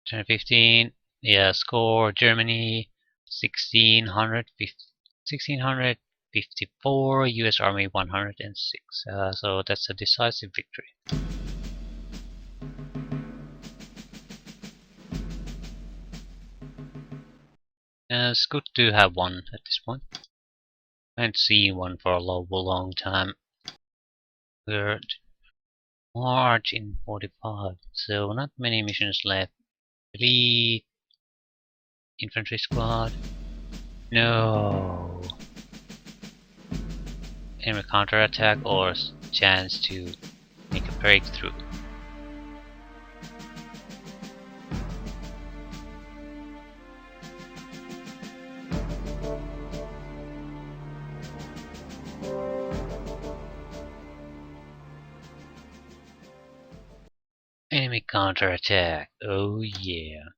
Speaker 1: Turn 15. Yeah, score Germany 1654, US Army 106. So that's a decisive victory. It's good to have one at this point. I haven't seen one for a long time. Third March in 45, so not many missions left. Elite Infantry Squad. No. Enemy counterattack or chance to make a breakthrough. Enemy counterattack. Oh yeah.